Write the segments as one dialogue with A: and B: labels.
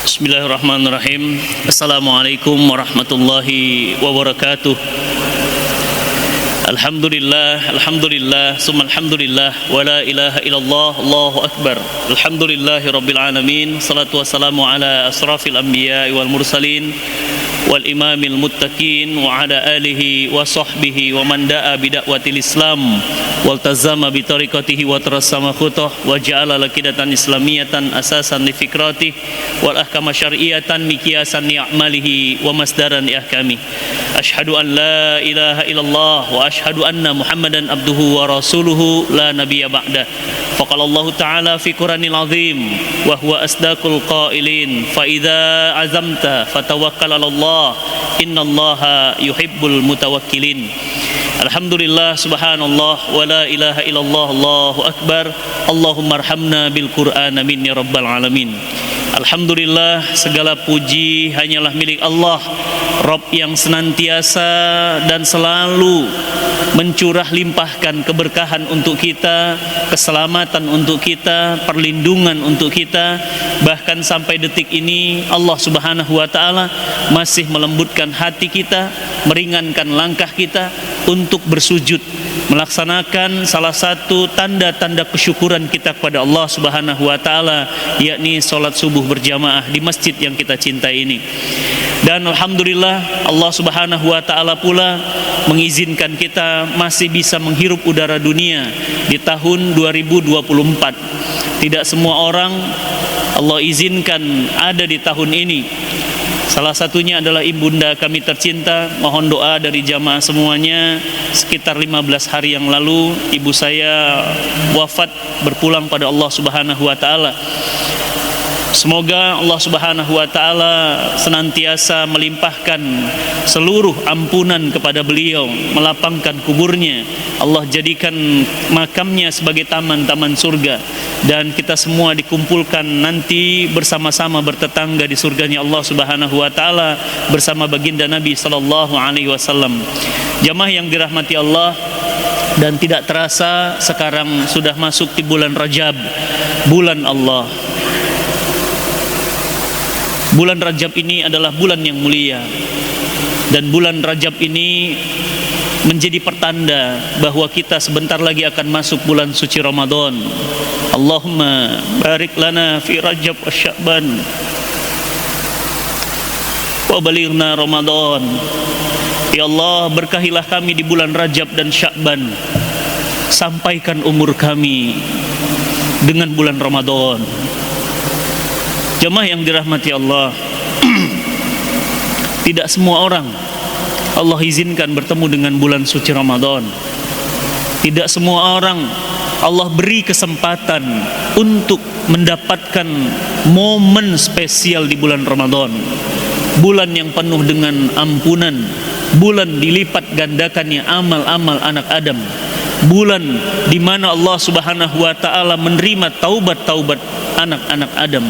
A: Bismillahirrahmanirrahim. Assalamualaikum warahmatullahi wabarakatuh. Alhamdulillah, summa alhamdulillah, wa la ilaha illallah, Allahu akbar. Alhamdulillahi rabbil alamin. Salatu wassalamu ala asrafil anbiya wal mursalin wal imamil muttaqin wa ala alihi wa sahbihi wa man da'a bida'watil islam wal tazama bi tariqatihi wa tarassama khutah wa ja'ala lakidatan islamiyatan asasan li fikrati wal ahkama syar'iyatan miqyasan li a'malihi wa masdaran li ahkami. Asyhadu an la ilaha illallah wa asyhadu anna Muhammadan abduhu wa rasuluhu la nabiyya ba'da. Faqala Allah Ta'ala fi Qur'anil azim wa huwa asdaqul qailin fa idza azamta fatawakkal 'ala Allah innallaha yuhibbul mutawakkilin. Alhamdulillah, subhanallah, wa la ilaha illallah, Allahu akbar. Allahumma arhamna bil Qur'an, amin ya rabbal alamin. Alhamdulillah, segala puji hanyalah milik Allah, Rabb yang senantiasa dan selalu mencurah limpahkan keberkahan untuk kita, keselamatan untuk kita, perlindungan untuk kita. Bahkan sampai detik ini Allah Subhanahu wa taala masih melembutkan hati kita, meringankan langkah kita untuk bersujud, melaksanakan salah satu tanda-tanda kesyukuran kita kepada Allah Subhanahu wa taala, yakni salat subuh berjamaah di masjid yang kita cintai ini. Dan alhamdulillah Allah Subhanahu wa taala pula mengizinkan kita masih bisa menghirup udara dunia di tahun 2024. Tidak semua orang Allah izinkan ada di tahun ini. Salah satunya adalah ibunda kami tercinta. Mohon doa dari jamaah semuanya. Sekitar 15 hari yang lalu ibu saya wafat, berpulang pada Allah Subhanahu wa taala. Semoga Allah Subhanahu wa taala senantiasa melimpahkan seluruh ampunan kepada beliau, melapangkan kuburnya. Allah jadikan makamnya sebagai taman-taman surga, dan kita semua dikumpulkan nanti bersama-sama bertetangga di surganya Allah Subhanahu wa taala bersama baginda Nabi sallallahu alaihi wasallam. Jamaah yang dirahmati Allah, dan tidak terasa sekarang sudah masuk di bulan Rajab, bulan Allah. Bulan Rajab ini adalah bulan yang mulia, dan bulan Rajab ini menjadi pertanda bahwa kita sebentar lagi akan masuk bulan suci Ramadan. Allahumma barik lana fi Rajab wa Sya'ban wa balighna Ramadan. Ya Allah, berkahilah kami di bulan Rajab dan Sya'ban, sampaikan umur kami dengan bulan Ramadan. Jemaah yang dirahmati Allah, tidak semua orang Allah izinkan bertemu dengan bulan suci Ramadan. Tidak semua orang Allah beri kesempatan untuk mendapatkan momen spesial di bulan Ramadan. Bulan yang penuh dengan ampunan, bulan dilipat gandakannya amal-amal anak Adam, bulan di mana Allah Subhanahu wa taala menerima taubat-taubat anak-anak Adam,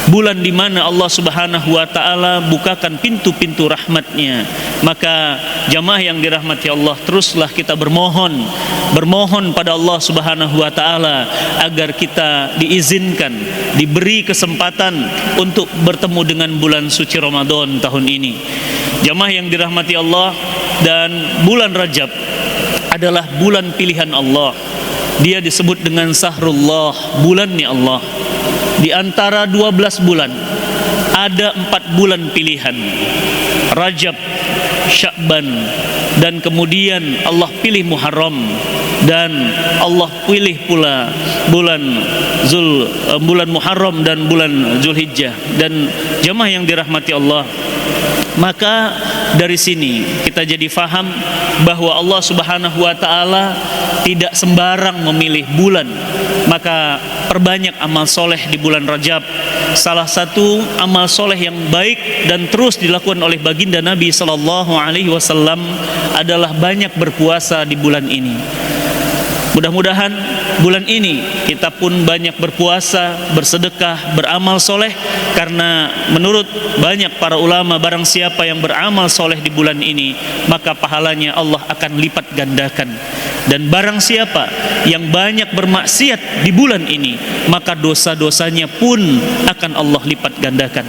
A: bulan di mana Allah Subhanahu wa taala bukakan pintu-pintu rahmatnya. Maka jamaah yang dirahmati Allah, teruslah kita bermohon pada Allah Subhanahu wa taala agar kita diizinkan, diberi kesempatan untuk bertemu dengan bulan suci Ramadan tahun ini. Jamaah yang dirahmati Allah, dan bulan Rajab adalah bulan pilihan Allah. Dia disebut dengan Sahrullah, bulannya Allah. Di antara 12 bulan ada 4 bulan pilihan, Rajab, Sya'ban, dan kemudian Allah pilih Muharram, dan Allah pilih pula bulan Muharram dan bulan Zulhijjah. Dan jamaah yang dirahmati Allah, maka dari sini kita jadi faham bahwa Allah Subhanahu wa taala tidak sembarang memilih bulan. Maka perbanyak amal soleh di bulan Rajab. Salah satu amal soleh yang baik dan terus dilakukan oleh baginda Nabi sallallahu alaihi wasallam adalah banyak berpuasa di bulan ini. Mudah-mudahan bulan ini kita pun banyak berpuasa, bersedekah, beramal soleh, karena menurut banyak para ulama, barang siapa yang beramal soleh di bulan ini, maka pahalanya Allah akan lipat gandakan. Dan barang siapa yang banyak bermaksiat di bulan ini, maka dosa-dosanya pun akan Allah lipat gandakan.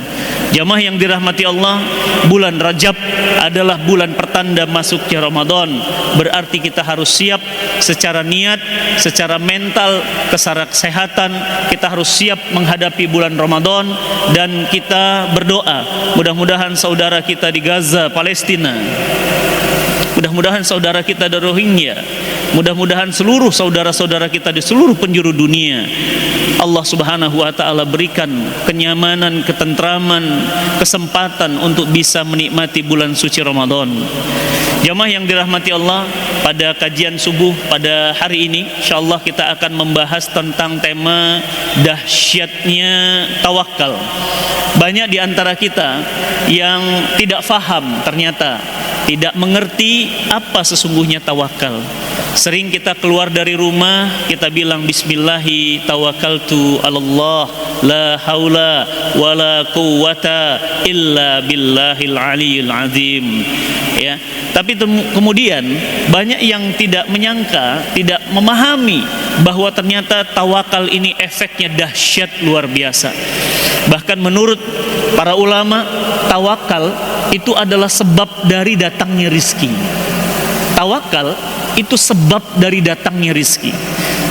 A: Jamaah yang dirahmati Allah, bulan Rajab adalah bulan pertanda masuknya Ramadan. Berarti kita harus siap secara niat, secara mental, secara kesehatan. Kita harus siap menghadapi bulan Ramadan, dan kita berdoa mudah-mudahan saudara kita di Gaza, Palestina, mudah-mudahan saudara kita di Rohingya, mudah-mudahan seluruh saudara-saudara kita di seluruh penjuru dunia, Allah Subhanahu wa taala berikan kenyamanan, ketentraman, kesempatan untuk bisa menikmati bulan suci Ramadan. Jamaah yang dirahmati Allah, pada kajian subuh pada hari ini insyaallah kita akan membahas tentang tema dahsyatnya tawakal. Banyak di antara kita yang tidak faham, ternyata tidak mengerti apa sesungguhnya tawakal. Sering kita keluar dari rumah, kita bilang bismillahi tawakkaltu 'alallah la haula wala quwwata illa billahil aliyyil azim. Ya, tapi kemudian banyak yang tidak menyangka, tidak memahami bahwa ternyata tawakal ini efeknya dahsyat luar biasa. Bahkan menurut para ulama, tawakal itu adalah sebab dari datangnya rizki. Tawakal itu sebab dari datangnya rizki.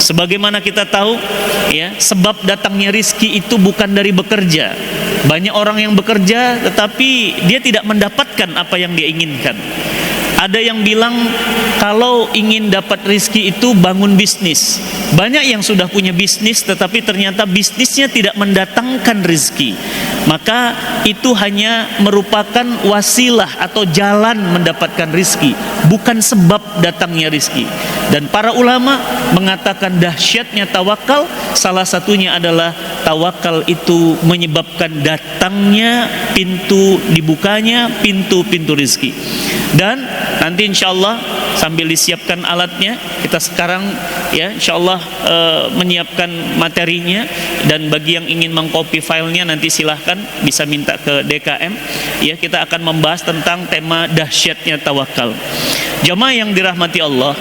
A: Sebagaimana kita tahu, ya, sebab datangnya rizki itu bukan dari bekerja. Banyak orang yang bekerja tetapi dia tidak mendapatkan apa yang dia inginkan. Ada yang bilang kalau ingin dapat rizki itu bangun bisnis. Banyak yang sudah punya bisnis tetapi ternyata bisnisnya tidak mendatangkan rizki. Maka itu hanya merupakan wasilah atau jalan mendapatkan rizki, bukan sebab datangnya rizki. Dan para ulama mengatakan dahsyatnya tawakal, salah satunya adalah tawakal itu menyebabkan datangnya pintu, dibukanya pintu-pintu rizki. Dan nanti insyaallah sambil disiapkan alatnya, kita sekarang ya insyaallah menyiapkan materinya, dan bagi yang ingin mengcopy filenya nanti silahkan bisa minta ke DKM. Ya, kita akan membahas tentang tema dahsyatnya tawakal. Jamaah yang dirahmati Allah,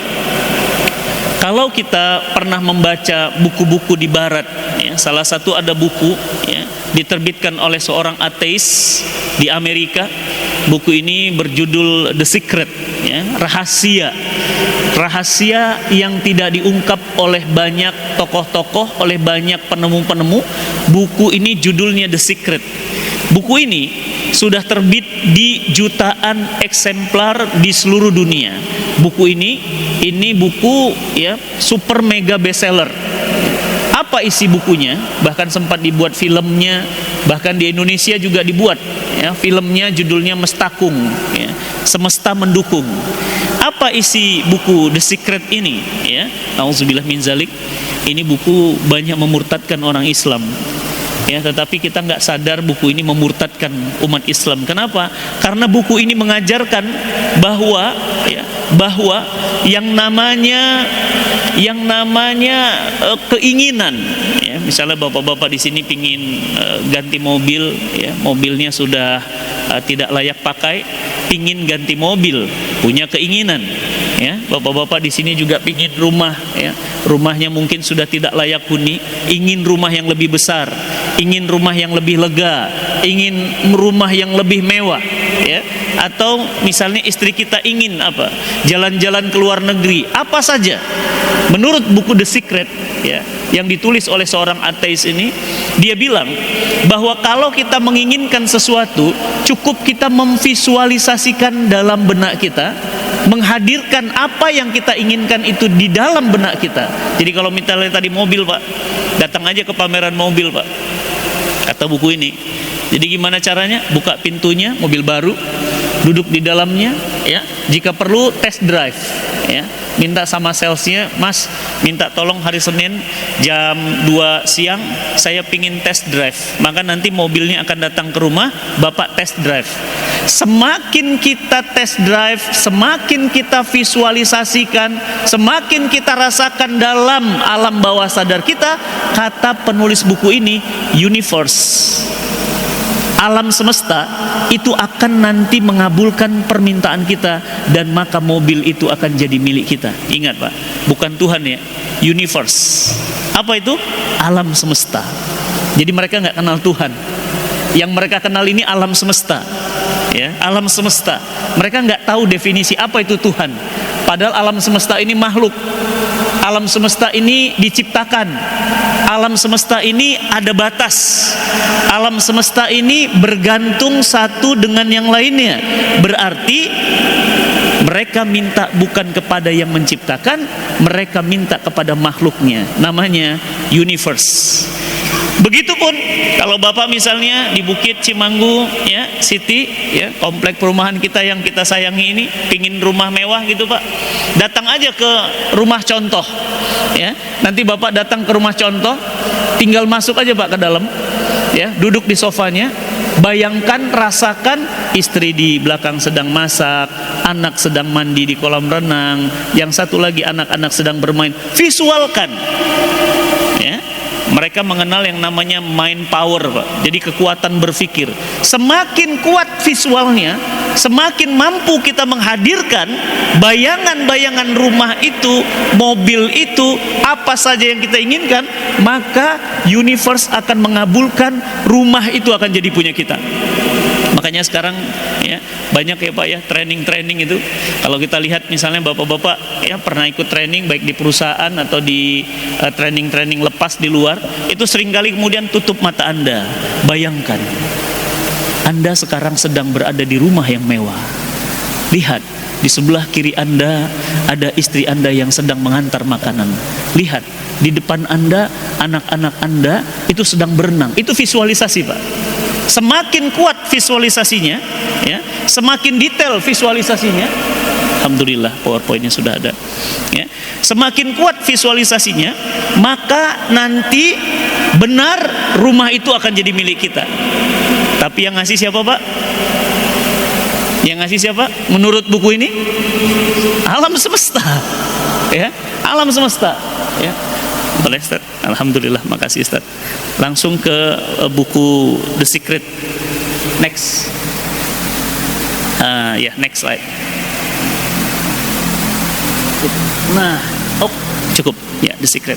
A: kalau kita pernah membaca buku-buku di barat, ya, salah satu ada buku, ya, diterbitkan oleh seorang ateis di Amerika. Buku ini berjudul The Secret, ya, rahasia. Rahasia yang tidak diungkap oleh banyak tokoh-tokoh, oleh banyak penemu-penemu. Buku ini judulnya The Secret. Buku ini sudah terbit di jutaan eksemplar di seluruh dunia. Buku ini buku, ya, super mega bestseller. Apa isi bukunya? Bahkan sempat dibuat filmnya, bahkan di Indonesia juga dibuat, ya, filmnya judulnya Mestakung, ya, semesta mendukung. Apa isi buku The Secret ini? Ya, auzubillah min zalik. Ini buku banyak memurtadkan orang Islam. Ya, tetapi kita nggak sadar buku ini memurtadkan umat Islam. Kenapa? Karena buku ini mengajarkan bahwa, ya, bahwa yang namanya keinginan, ya, misalnya bapak-bapak di sini pingin ganti mobil, ya, mobilnya sudah tidak layak pakai, pingin ganti mobil, punya keinginan, ya. Bapak-bapak di sini juga pingin rumah, ya, rumahnya mungkin sudah tidak layak huni, ingin rumah yang lebih besar, ingin rumah yang lebih lega, ingin rumah yang lebih mewah, ya. Atau misalnya istri kita ingin apa? Jalan-jalan ke luar negeri, apa saja. Menurut buku The Secret, ya, yang ditulis oleh seorang ateis ini, dia bilang bahwa kalau kita menginginkan sesuatu, cukup kita memvisualisasikan dalam benak kita, menghadirkan apa yang kita inginkan itu di dalam benak kita. Jadi kalau misalnya tadi mobil, Pak, datang aja ke pameran mobil, Pak, kata buku ini. Jadi gimana caranya? Buka pintunya, mobil baru, duduk di dalamnya, ya. Jika perlu test drive, ya. Minta sama salesnya, Mas, minta tolong hari Senin jam 2 siang saya pingin test drive. Maka nanti mobilnya akan datang ke rumah, Bapak test drive. Semakin kita test drive, semakin kita visualisasikan, semakin kita rasakan dalam alam bawah sadar kita, kata penulis buku ini, universe, alam semesta itu akan nanti mengabulkan permintaan kita, dan maka mobil itu akan jadi milik kita. Ingat Pak, bukan Tuhan ya, universe. Apa itu? Alam semesta. Jadi mereka nggak kenal Tuhan. Yang mereka kenal ini alam semesta, ya, alam semesta. Mereka nggak tahu definisi apa itu Tuhan. Padahal alam semesta ini makhluk. Alam semesta ini diciptakan. Alam semesta ini ada batas. Alam semesta ini bergantung satu dengan yang lainnya. Berarti mereka minta bukan kepada yang menciptakan, mereka minta kepada makhluknya. Namanya universe. Begitupun kalau Bapak misalnya di Bukit Cimanggu, ya, City, ya, komplek perumahan kita yang kita sayangi ini, pingin rumah mewah gitu Pak, datang aja ke rumah contoh, ya. Nanti Bapak datang ke rumah contoh, tinggal masuk aja Pak ke dalam, ya, duduk di sofanya, bayangkan, rasakan istri di belakang sedang masak, anak sedang mandi di kolam renang, yang satu lagi anak-anak sedang bermain. Visualkan, ya. Mereka mengenal yang namanya mind power Pak. Jadi kekuatan berpikir. Semakin kuat visualnya, semakin mampu kita menghadirkan bayangan-bayangan rumah itu, mobil itu, apa saja yang kita inginkan, maka universe akan mengabulkan, rumah itu akan jadi punya kita. Makanya sekarang, ya, banyak ya Pak ya training itu. Kalau kita lihat misalnya bapak-bapak ya pernah ikut training baik di perusahaan atau di training lepas di luar, itu seringkali kemudian tutup mata Anda. Bayangkan Anda sekarang sedang berada di rumah yang mewah. Lihat di sebelah kiri Anda ada istri Anda yang sedang mengantar makanan. Lihat di depan Anda anak-anak Anda itu sedang berenang. Itu visualisasi Pak. Semakin kuat visualisasinya, ya, semakin detail visualisasinya. Alhamdulillah PowerPoint-nya sudah ada. Ya, semakin kuat visualisasinya, maka nanti benar rumah itu akan jadi milik kita. Tapi yang ngasih siapa Pak? Yang ngasih siapa? Menurut buku ini, alam semesta. Ya, alam semesta. Ya. Boleh Ustaz? Alhamdulillah, makasih Ustaz. Langsung ke buku The Secret. Next. Ya, next slide. Nah, cukup. Ya, The Secret.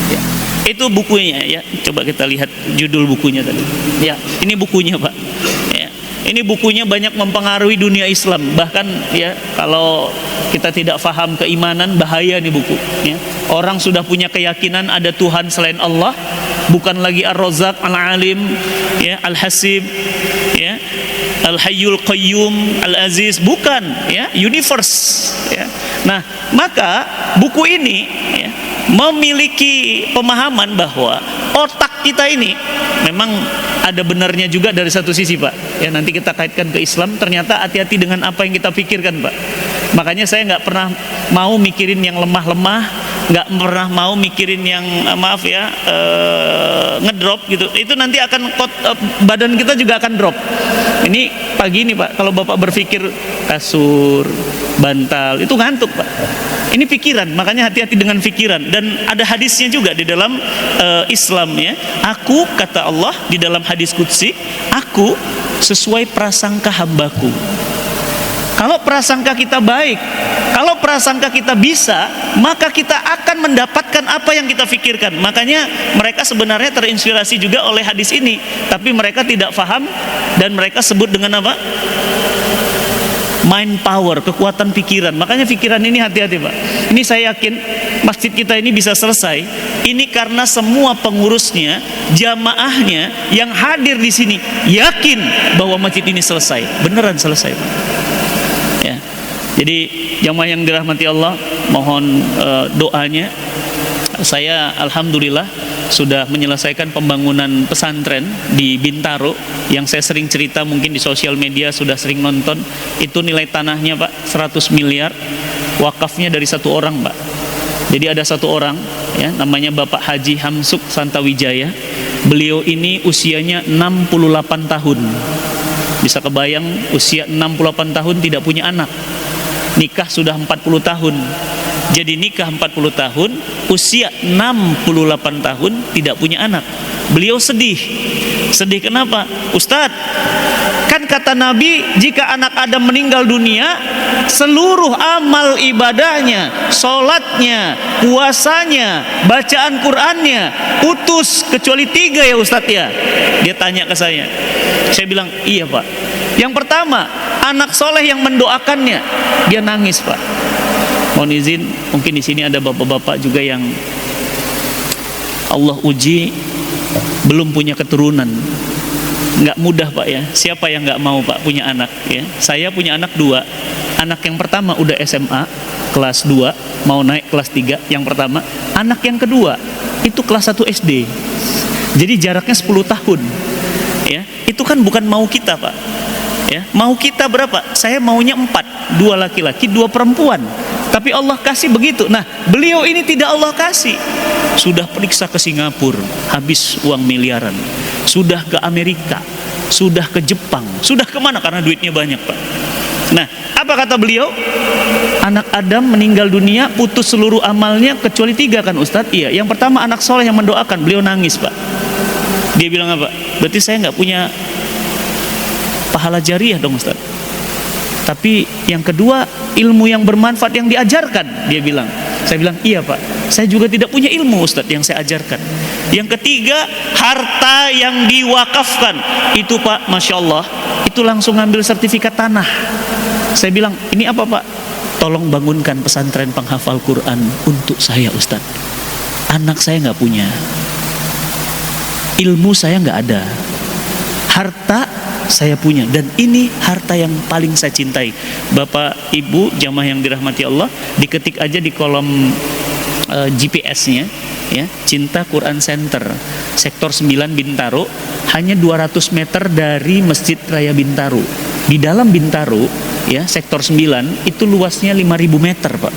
A: Ya. Itu bukunya ya. Coba kita lihat judul bukunya tadi. Ya, ini bukunya Pak. Ya. Ini bukunya banyak mempengaruhi dunia Islam. Bahkan ya kalau kita tidak paham keimanan, bahaya nih buku. Ya. Orang sudah punya keyakinan ada Tuhan selain Allah, bukan lagi Ar-Razzaq, Al-Alim, ya, Al-Hasib, ya, Al-Hayyul Qayyum, Al-Aziz, bukan, ya, universe. Ya. Nah, maka buku ini ya, memiliki pemahaman bahwa otak kita ini memang ada benarnya juga dari satu sisi Pak. Ya nanti kita kaitkan ke Islam, ternyata hati-hati dengan apa yang kita pikirkan Pak. Makanya saya nggak pernah mau mikirin yang lemah-lemah, nggak pernah mau mikirin yang maaf ya ngedrop gitu. Itu nanti akan badan kita juga akan drop. Ini pagi ini Pak, kalau Bapak berpikir kasur, bantal, itu ngantuk Pak. Ini pikiran, makanya hati-hati dengan pikiran. Dan ada hadisnya juga di dalam Islam ya. Aku, kata Allah di dalam hadis qudsi, aku sesuai prasangka hambaku. Kalau prasangka kita baik, kalau prasangka kita bisa, maka kita akan mendapatkan apa yang kita pikirkan. Makanya mereka sebenarnya terinspirasi juga oleh hadis ini, tapi mereka tidak paham dan mereka sebut dengan apa? Mind power, kekuatan pikiran. Makanya pikiran ini hati-hati Pak. Ini saya yakin masjid kita ini bisa selesai. Ini karena semua pengurusnya, jamaahnya yang hadir di sini yakin bahwa masjid ini selesai. Beneran selesai Pak. Ya. Jadi jamaah yang dirahmati Allah, mohon doanya. Saya alhamdulillah sudah menyelesaikan pembangunan pesantren di Bintaro yang saya sering cerita, mungkin di sosial media sudah sering nonton. Itu nilai tanahnya Pak 100 miliar, wakafnya dari satu orang Pak. Jadi ada satu orang ya, namanya Bapak Haji Hamsuk Santawijaya. Beliau ini usianya 68 tahun. Bisa kebayang, usia 68 tahun tidak punya anak. Nikah sudah 40 tahun. Jadi nikah 40 tahun, usia 68 tahun tidak punya anak. Beliau sedih. Sedih kenapa? Ustadz, kan kata Nabi, jika anak Adam meninggal dunia, seluruh amal ibadahnya, sholatnya, puasanya, bacaan Qur'annya putus kecuali 3 ya Ustadz ya. Dia tanya ke saya. Saya bilang, iya Pak. Yang pertama, anak soleh yang mendoakannya. Dia nangis Pak. Mohon izin, mungkin di sini ada bapak-bapak juga yang Allah uji belum punya keturunan. Nggak mudah Pak ya. Siapa yang nggak mau Pak punya anak ya? Saya punya anak 2. Anak yang pertama udah SMA kelas 2, mau naik kelas 3 yang pertama. Anak yang kedua itu kelas 1 SD. Jadi jaraknya 10 tahun. Ya, itu kan bukan mau kita Pak. Ya, mau kita berapa? Saya maunya 4, 2 laki-laki, 2 perempuan. Tapi Allah kasih begitu. Nah, beliau ini tidak Allah kasih. Sudah periksa ke Singapura, habis uang miliaran. Sudah ke Amerika, sudah ke Jepang, sudah kemana karena duitnya banyak Pak. Nah, apa kata beliau? Anak Adam meninggal dunia, putus seluruh amalnya kecuali 3 kan Ustadz? Iya, yang pertama anak soleh yang mendoakan. Beliau nangis Pak. Dia bilang apa? Berarti saya nggak punya pahala jariah dong Ustadz. Tapi yang kedua, ilmu yang bermanfaat yang diajarkan, dia bilang. Saya bilang, iya Pak, saya juga tidak punya ilmu Ustadz yang saya ajarkan. Yang ketiga, harta yang diwakafkan. Itu Pak, Masya Allah, itu langsung ngambil sertifikat tanah. Saya bilang, ini apa Pak? Tolong bangunkan pesantren penghafal Quran untuk saya Ustadz. Anak saya nggak punya, ilmu saya nggak ada, harta saya punya, dan ini harta yang paling saya cintai. Bapak Ibu jamaah yang dirahmati Allah, diketik aja di kolom GPS-nya ya, Cinta Quran Center sektor 9 Bintaro, hanya 200 meter dari Masjid Raya Bintaro. Di dalam Bintaro ya, sektor 9 itu luasnya 5.000 meter Pak.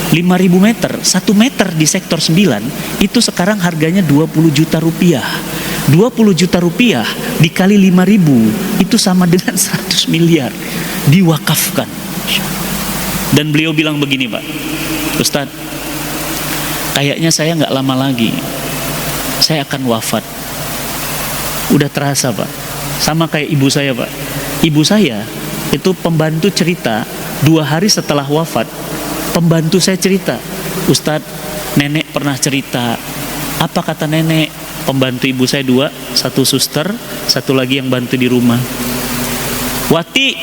A: 5.000 meter, 1 meter di sektor 9 itu sekarang harganya 20 juta rupiah. 20 juta rupiah dikali 5.000 itu sama dengan 100 miliar diwakafkan. Dan beliau bilang begini Pak, Ustadz, kayaknya saya nggak lama lagi saya akan wafat. Udah terasa Pak, sama kayak ibu saya Pak. Ibu saya itu pembantu cerita 2 hari setelah wafat. Pembantu saya cerita, Ustadz, nenek pernah cerita. Apa kata nenek? Pembantu ibu saya 2, 1 suster, 1 lagi yang bantu di rumah. Wati,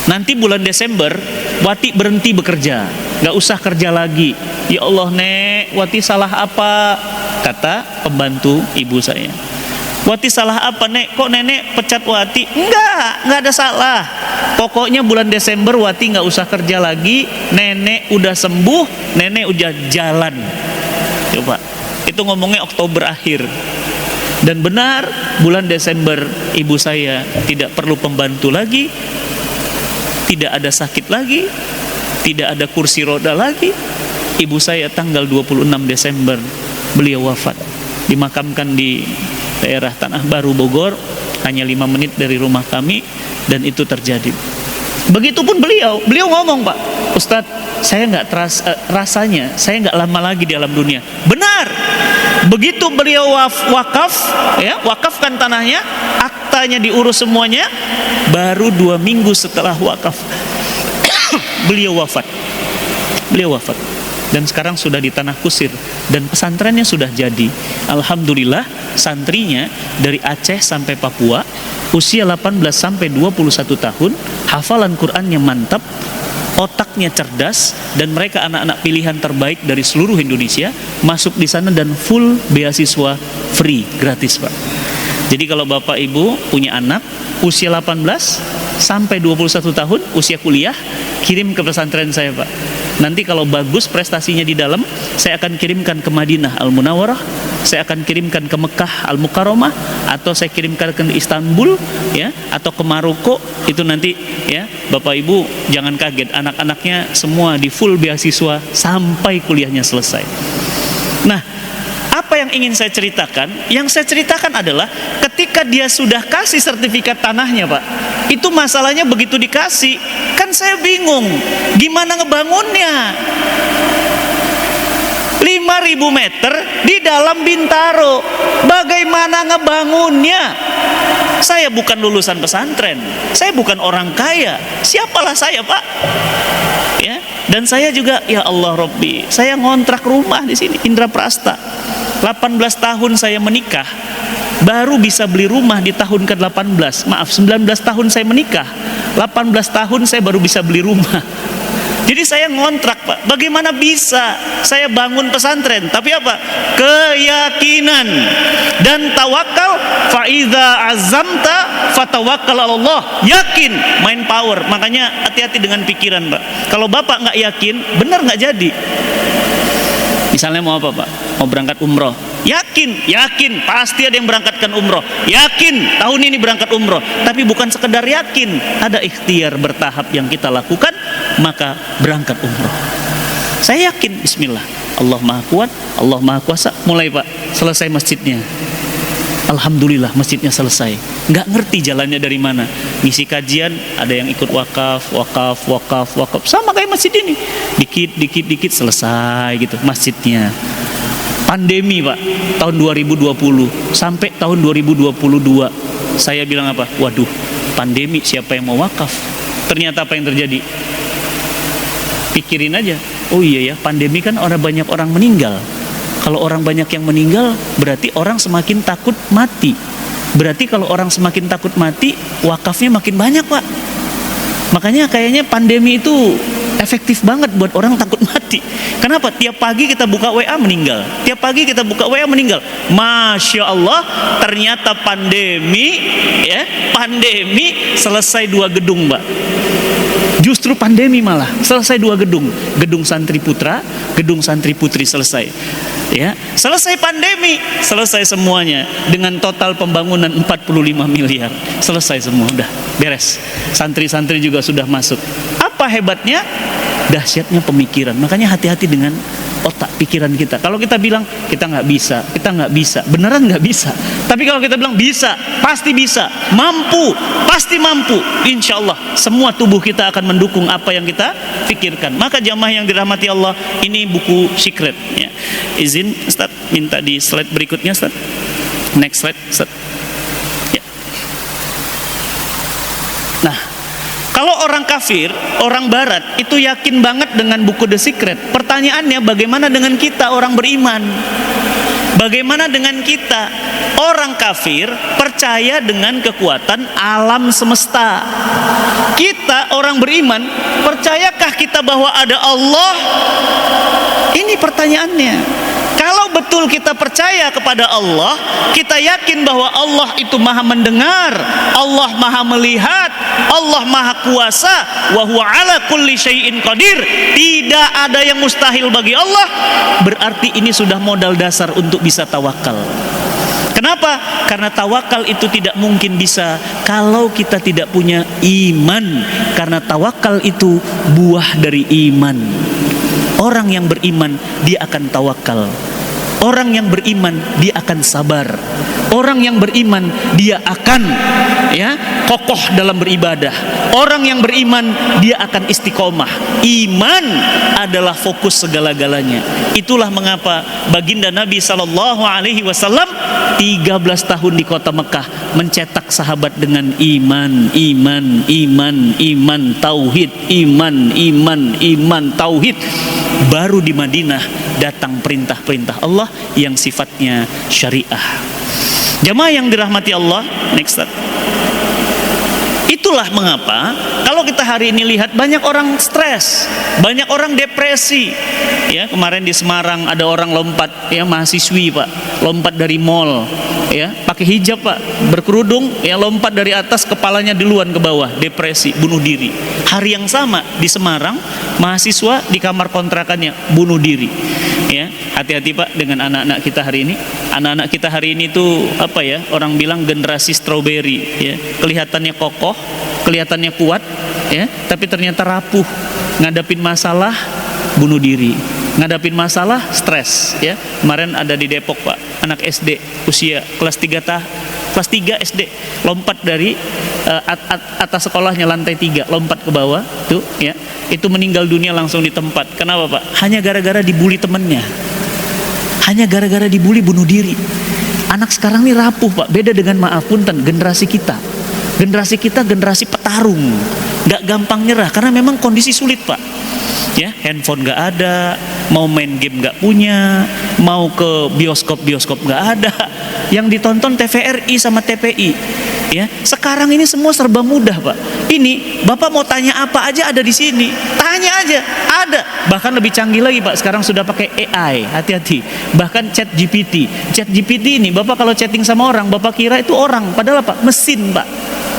A: nanti bulan Desember Wati berhenti bekerja, gak usah kerja lagi. Ya Allah Nek, Wati salah apa? Kata pembantu ibu saya. Wati salah apa Nek? Kok nenek pecat Wati? Enggak ada salah. Pokoknya bulan Desember Wati gak usah kerja lagi. Nenek udah sembuh, nenek udah jalan. Coba, itu ngomongnya Oktober akhir. Dan benar, bulan Desember ibu saya tidak perlu pembantu lagi, tidak ada sakit lagi, tidak ada kursi roda lagi. Ibu saya tanggal 26 Desember beliau wafat, dimakamkan di daerah Tanah Baru Bogor, hanya 5 menit dari rumah kami. Dan itu terjadi. Begitupun beliau ngomong Pak, Ustadz, saya nggak rasanya saya nggak lama lagi di alam dunia. Benar. Begitu beliau wakaf, ya, wakafkan tanahnya, aktanya diurus semuanya, baru 2 minggu setelah wakaf beliau wafat. Dan sekarang sudah di Tanah Kusir dan pesantrennya sudah jadi. Alhamdulillah, santrinya dari Aceh sampai Papua, usia 18 sampai 21 tahun, hafalan Qur'annya mantap, otaknya cerdas, dan mereka anak-anak pilihan terbaik dari seluruh Indonesia masuk di sana dan full beasiswa free, gratis Pak. Jadi kalau Bapak Ibu punya anak usia 18 sampai 21 tahun, usia kuliah, kirim ke pesantren saya Pak. Nanti kalau bagus prestasinya di dalam, saya akan kirimkan ke Madinah Al-Munawwarah, saya akan kirimkan ke Mekah Al-Mukarramah, atau saya kirimkan ke Istanbul, ya, atau ke Maroko. Itu nanti, ya, Bapak Ibu jangan kaget, anak-anaknya semua di full beasiswa sampai kuliahnya selesai. Nah, apa yang ingin saya ceritakan? Yang saya ceritakan adalah ketika dia sudah kasih sertifikat tanahnya, Pak, itu masalahnya begitu dikasih, kan saya bingung gimana ngebangunnya. 5.000 meter di dalam Bintaro, bagaimana ngebangunnya? Saya bukan lulusan pesantren, saya bukan orang kaya, siapalah saya, Pak? Ya, dan saya juga, ya Allah Robbi, saya ngontrak rumah di sini, Indraprasta. 18 tahun saya menikah, baru bisa beli rumah di tahun ke-18. Maaf, 19 tahun saya menikah, 18 tahun saya baru bisa beli rumah. Jadi saya ngontrak, Pak. Bagaimana bisa saya bangun pesantren? Tapi apa? Keyakinan dan tawakal. Fa idza azamta fatawakkal 'ala Allah. Yakin, main power. Makanya hati-hati dengan pikiran, Pak. Kalau Bapak nggak yakin, benar nggak jadi. Misalnya mau apa, Pak? Mau berangkat umroh, yakin pasti ada yang berangkatkan umroh, yakin tahun ini berangkat umroh. Tapi bukan sekedar yakin, ada ikhtiar bertahap yang kita lakukan, maka berangkat umroh. Saya yakin, bismillah, Allah Maha Kuat, Allah Maha Kuasa. Mulai, Pak, selesai masjidnya, alhamdulillah masjidnya selesai. Nggak ngerti jalannya dari mana, ngisi kajian ada yang ikut wakaf, sama kayak masjid ini, dikit selesai gitu masjidnya. Pandemi, Pak, tahun 2020 sampai tahun 2022, saya bilang apa? Waduh, pandemi, siapa yang mau wakaf? Ternyata apa yang terjadi? Pikirin aja, oh iya ya, pandemi kan banyak orang meninggal. Kalau orang banyak yang meninggal, berarti orang semakin takut mati. Berarti kalau orang semakin takut mati, wakafnya makin banyak, Pak. Makanya kayaknya pandemi itu efektif banget buat orang takut mati. Kenapa? Tiap pagi kita buka WA meninggal, tiap pagi kita buka WA meninggal. Masya Allah, ternyata pandemi, ya, pandemi selesai 2 gedung, Mbak. Justru pandemi malah selesai 2 gedung, gedung Santri Putra, gedung Santri Putri selesai. Ya, selesai pandemi, selesai semuanya dengan total pembangunan 45 miliar. Selesai semua, udah beres. Santri-santri juga sudah masuk. Apa hebatnya? Dahsyatnya pemikiran. Makanya hati-hati dengan otak pikiran kita. Kalau kita bilang kita nggak bisa, beneran nggak bisa. Tapi kalau kita bilang bisa, pasti bisa, mampu, pasti mampu. Insya Allah semua tubuh kita akan mendukung apa yang kita pikirkan. Maka jamaah yang dirahmati Allah, ini buku secret. Ya. Izin Ustaz, minta di slide berikutnya, Ustaz. Next slide, Ustaz. Ya. Nah, kalau orang kafir, orang barat itu yakin banget dengan buku The Secret. Pertanyaannya, bagaimana dengan kita orang beriman? Bagaimana dengan kita? Orang kafir percaya dengan kekuatan alam semesta. Kita orang beriman, percayakah kita bahwa ada Allah? Ini pertanyaannya. Kalau betul kita percaya kepada Allah, kita yakin bahwa Allah itu maha mendengar, Allah maha melihat, Allah maha kuasa, wa huwa ala kulli syai'in qadir. Tidak ada yang mustahil bagi Allah. Berarti ini sudah modal dasar untuk bisa tawakal. Kenapa? Karena tawakal itu tidak mungkin bisa kalau kita tidak punya iman. Karena tawakal itu buah dari iman. Orang yang beriman, dia akan tawakal. Orang yang beriman, dia akan sabar. Orang yang beriman, dia akan, ya, kokoh dalam beribadah. Orang yang beriman, dia akan istiqomah. Iman adalah fokus segala-galanya. Itulah mengapa baginda Nabi SAW 13 tahun di kota Mekah mencetak sahabat dengan iman, tauhid, iman, tauhid. Baru di Madinah datang perintah-perintah Allah yang sifatnya syariah. Jamaah yang dirahmati Allah, next step. Itulah mengapa kalau kita hari ini lihat banyak orang stres, banyak orang depresi. Ya, kemarin di Semarang ada orang lompat, ya, mahasiswi, Pak, lompat dari mall. ya, pakai hijab Pak, berkerudung, ya lompat dari atas, kepalanya duluan ke bawah, depresi, bunuh diri. Hari yang sama di Semarang, mahasiswa di kamar kontrakannya bunuh diri. Ya, hati-hati Pak dengan anak-anak kita hari ini. Anak-anak kita hari ini tuh apa ya? Orang bilang generasi strawberry, ya. Kelihatannya kokoh, kelihatannya kuat, ya, tapi ternyata rapuh. Ngadapin masalah, bunuh diri. Ngadapin masalah, stres, ya. Kemarin ada di Depok Pak, anak SD usia kelas 3 SD lompat dari atas sekolahnya lantai 3, lompat ke bawah tuh, ya. Itu meninggal dunia langsung di tempat. Kenapa Pak? Hanya gara-gara dibully temennya. Hanya gara-gara dibully bunuh diri. Anak sekarang ini rapuh Pak. Beda dengan, maaf punten, generasi kita. Generasi kita generasi petarung, nggak gampang nyerah karena memang kondisi sulit Pak. Ya, handphone nggak ada, mau main game nggak punya, mau ke bioskop nggak ada, yang ditonton TVRI sama TPI. Ya, sekarang ini semua serba mudah Pak. Ini Bapak mau tanya apa aja ada di sini, tanya aja ada. Bahkan lebih canggih lagi Pak, sekarang sudah pakai AI, hati-hati. Bahkan chat GPT ini Bapak kalau chatting sama orang, Bapak kira itu orang, padahal apa? Mesin Pak,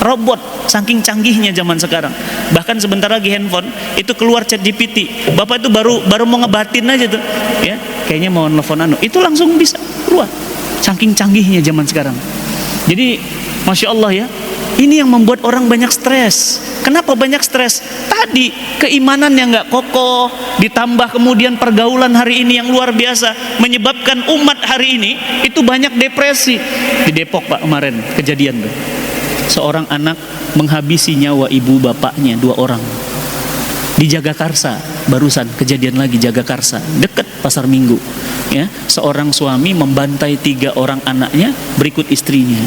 A: robot, saking canggihnya zaman sekarang. Bahkan sebentar lagi handphone itu keluar chat GPT, Bapak itu baru mau ngebatin aja tuh, ya, kayaknya mau nelfon itu langsung bisa keluar, saking canggihnya zaman sekarang. Jadi Masya Allah ya, ini yang membuat orang banyak stres. Kenapa banyak stres? Tadi keimanan yang nggak kokoh, ditambah kemudian pergaulan hari ini yang luar biasa, menyebabkan umat hari ini itu banyak depresi. Di Depok Pak kemarin kejadian tuh, seorang anak menghabisi nyawa ibu bapaknya, 2 orang. Di Jagakarsa barusan kejadian lagi, Jagakarsa dekat Pasar Minggu, ya, seorang suami membantai 3 orang anaknya berikut istrinya.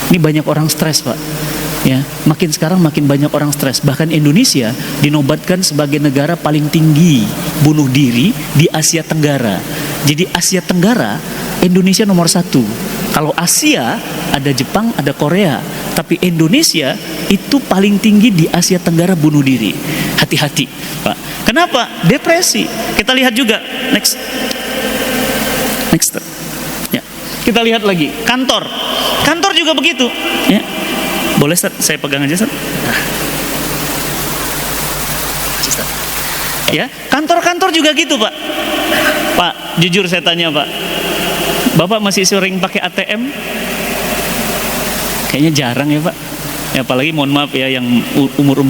A: Ini banyak orang stres Pak, ya, makin sekarang makin banyak orang stres. Bahkan Indonesia dinobatkan sebagai negara paling tinggi bunuh diri di Asia Tenggara. Jadi Asia Tenggara Indonesia nomor 1. Kalau Asia ada Jepang, ada Korea, tapi Indonesia itu paling tinggi di Asia Tenggara bunuh diri. Hati-hati Pak. Kenapa? Depresi. Kita lihat juga next. Ya, kita lihat lagi kantor juga begitu, ya. Boleh Ustaz, saya pegang aja Ustaz. Ya, kantor juga gitu Pak. Pak, jujur saya tanya Pak, Bapak masih sering pakai ATM? Kayaknya jarang ya Pak. Ya, apalagi mohon maaf ya yang umur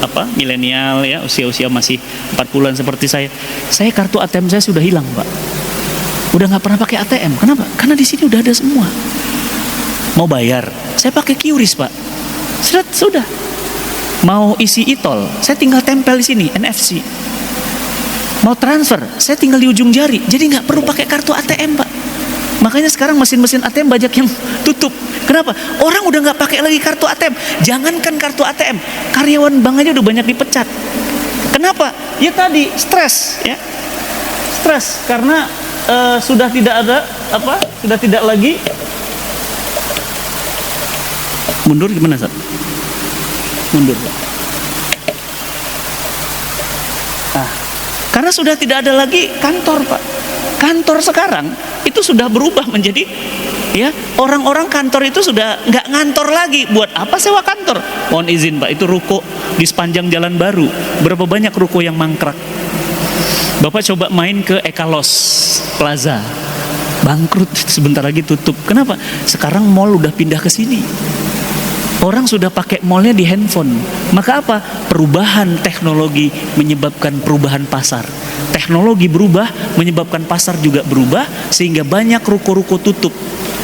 A: apa milenial ya, usia masih 40-an seperti saya. Saya kartu ATM saya sudah hilang Pak. Udah nggak pernah pakai ATM. Kenapa? Karena di sini udah ada semua. Mau bayar, saya pakai QRIS Pak. Sudah. Mau isi e-tol, saya tinggal tempel di sini NFC. Mau transfer, saya tinggal di ujung jari. Jadi nggak perlu pakai kartu ATM Pak. Makanya sekarang mesin-mesin ATM banyak yang tutup. Kenapa? Orang udah nggak pakai lagi kartu ATM. Jangankan kartu ATM, karyawan bank aja udah banyak dipecat. Kenapa? Ya tadi stres, ya. Stres karena sudah tidak ada apa? Sudah tidak lagi. Mundur gimana Ustaz? Mundur Pak. Karena sudah tidak ada lagi kantor Pak. Kantor sekarang itu sudah berubah menjadi, ya, orang-orang kantor itu sudah nggak ngantor lagi. Buat apa sewa kantor? Mohon izin Pak, itu ruko di sepanjang Jalan Baru, berapa banyak ruko yang mangkrak. Bapak coba main ke Ekalos Plaza, bangkrut, sebentar lagi tutup. Kenapa? Sekarang mall udah pindah ke sini. Orang sudah pakai mallnya di handphone. Maka apa? Perubahan teknologi menyebabkan perubahan pasar. Teknologi berubah menyebabkan pasar juga berubah, sehingga banyak ruko-ruko tutup.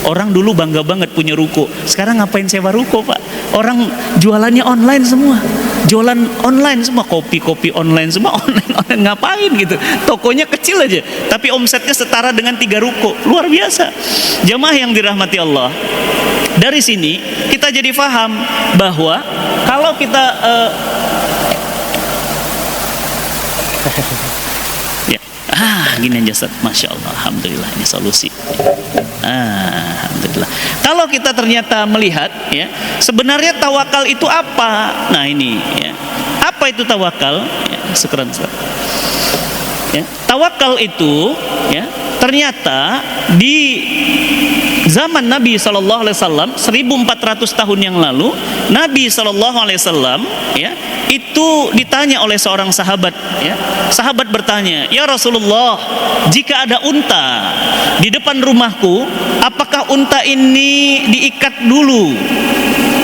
A: Orang dulu bangga banget punya ruko. Sekarang ngapain sewa ruko Pak? Orang jualannya online semua. Jualan online semua, kopi online semua, online ngapain gitu? Tokonya kecil aja, tapi omsetnya setara dengan 3 ruko. Luar biasa. Jamaah yang dirahmati Allah. Dari sini kita jadi paham bahwa kalau kita ya, gini aja Ustaz, Masya Allah, Alhamdulillah ini solusi. Alhamdulillah. Kalau kita ternyata melihat, ya, sebenarnya tawakal itu apa? Nah ini, ya, apa itu tawakal? Ya, syukran Ustaz. Ya, tawakal itu, ya, ternyata di zaman Nabi SAW 1400 tahun yang lalu, Nabi SAW ya, itu ditanya oleh seorang sahabat ya. Sahabat bertanya, "Ya Rasulullah, jika ada unta di depan rumahku, apakah unta ini diikat dulu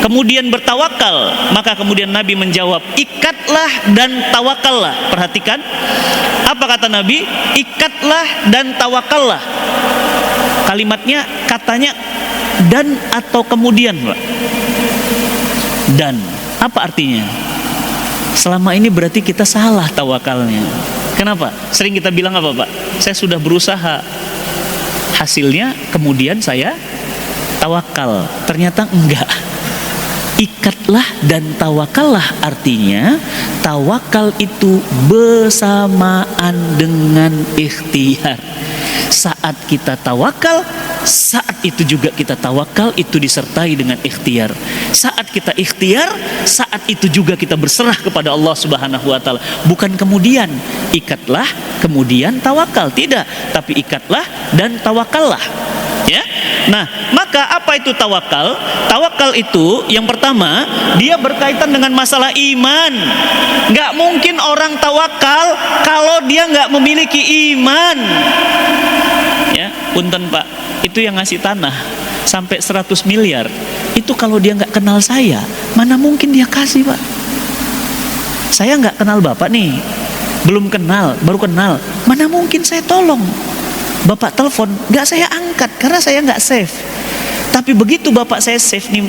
A: kemudian bertawakal?" Maka kemudian Nabi menjawab, "Ikatlah dan tawakallah." Perhatikan apa kata Nabi, ikatlah dan tawakallah. Kalimatnya, katanya dan atau kemudian, Pak. Dan apa artinya? Selama ini berarti kita salah tawakalnya. Kenapa? Sering kita bilang apa, Pak? Saya sudah berusaha, hasilnya kemudian saya tawakal. Ternyata enggak. Ikatlah dan tawakallah artinya tawakal itu bersamaan dengan ikhtiar. Saat kita tawakal, saat itu juga kita tawakal, itu disertai dengan ikhtiar. Saat kita ikhtiar, saat itu juga kita berserah kepada Allah Subhanahu wa taala. Bukan kemudian ikatlah kemudian tawakal, tidak, tapi ikatlah dan tawakallah. Ya. Nah, maka apa itu tawakal? Tawakal itu yang pertama, dia berkaitan dengan masalah iman. Gak mungkin orang tawakal kalau dia gak memiliki iman. Ya, punten Pak, itu yang ngasih tanah sampai 100 miliar, itu kalau dia gak kenal saya, mana mungkin dia kasih, Pak. Saya gak kenal Bapak nih, belum kenal, baru kenal, mana mungkin saya tolong. Bapak telepon, gak saya angkat karena saya gak save. Tapi begitu Bapak saya save nih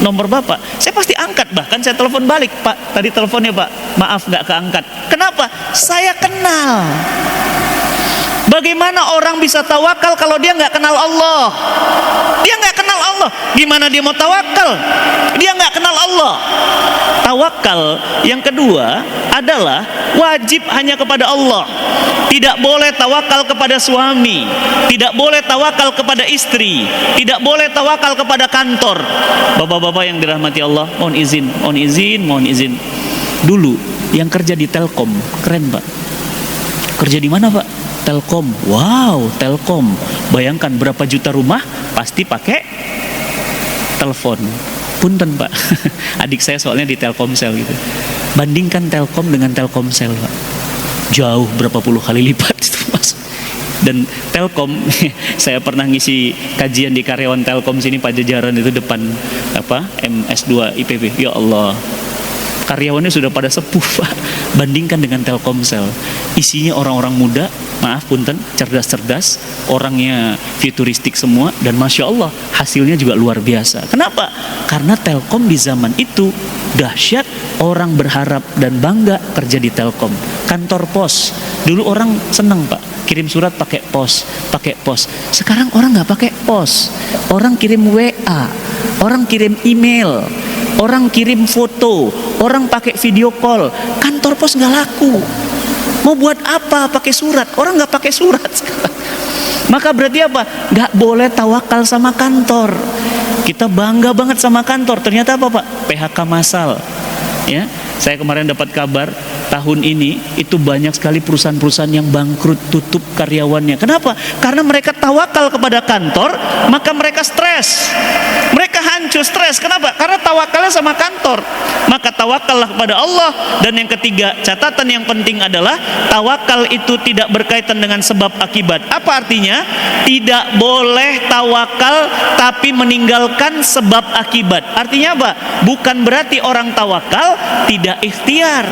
A: nomor Bapak, saya pasti angkat. Bahkan saya telepon balik, "Pak, tadi teleponnya Pak, maaf gak keangkat." Kenapa? Saya kenal. Bagaimana orang bisa tawakal kalau dia gak kenal Allah? Dia gak kenal Allah, gimana dia mau tawakal? Dia gak kenal Allah. Tawakal yang kedua adalah wajib hanya kepada Allah. Tidak boleh tawakal kepada suami, tidak boleh tawakal kepada istri, tidak boleh tawakal kepada kantor. Bapak-bapak yang dirahmati Allah, mohon izin. Dulu yang kerja di Telkom, keren Pak. Kerja di mana Pak? Telkom. Wow, Telkom. Bayangkan berapa juta rumah pasti pakai telepon. Punten Pak, adik saya soalnya di Telkomsel gitu. Bandingkan Telkom dengan Telkomsel Pak, jauh berapa puluh kali lipat itu Mas. Dan Telkom, saya pernah ngisi kajian di karyawan Telkom sini Pajajaran itu depan apa MS2 IPB. Ya Allah, karyawannya sudah pada sepuh Pak. Bandingkan dengan Telkomsel, isinya orang-orang muda, maaf punten, cerdas-cerdas, orangnya futuristik semua, dan Masya Allah hasilnya juga luar biasa. Kenapa? Karena Telkom di zaman itu dahsyat, orang berharap dan bangga kerja di Telkom. Kantor pos, dulu orang seneng Pak, kirim surat pakai pos. Sekarang orang nggak pakai pos, orang kirim WA, orang kirim email, orang kirim foto, orang pakai video call. Kantor pos nggak laku. Mau buat apa pakai surat? Orang nggak pakai surat sekarang. Maka berarti apa? Nggak boleh tawakal sama kantor. Kita bangga banget sama kantor. Ternyata apa Pak? PHK massal. Ya, saya kemarin dapat kabar tahun ini itu banyak sekali perusahaan-perusahaan yang bangkrut, tutup karyawannya. Kenapa? Karena mereka tawakal kepada kantor, maka mereka stres. Mereka hancur, stres. Kenapa? Karena tawakalnya sama kantor. Maka tawakallah kepada Allah. Dan yang ketiga, catatan yang penting adalah tawakal itu tidak berkaitan dengan sebab akibat. Apa artinya? Tidak boleh tawakal tapi meninggalkan sebab akibat. Artinya apa? Bukan berarti orang tawakal tidak ikhtiar.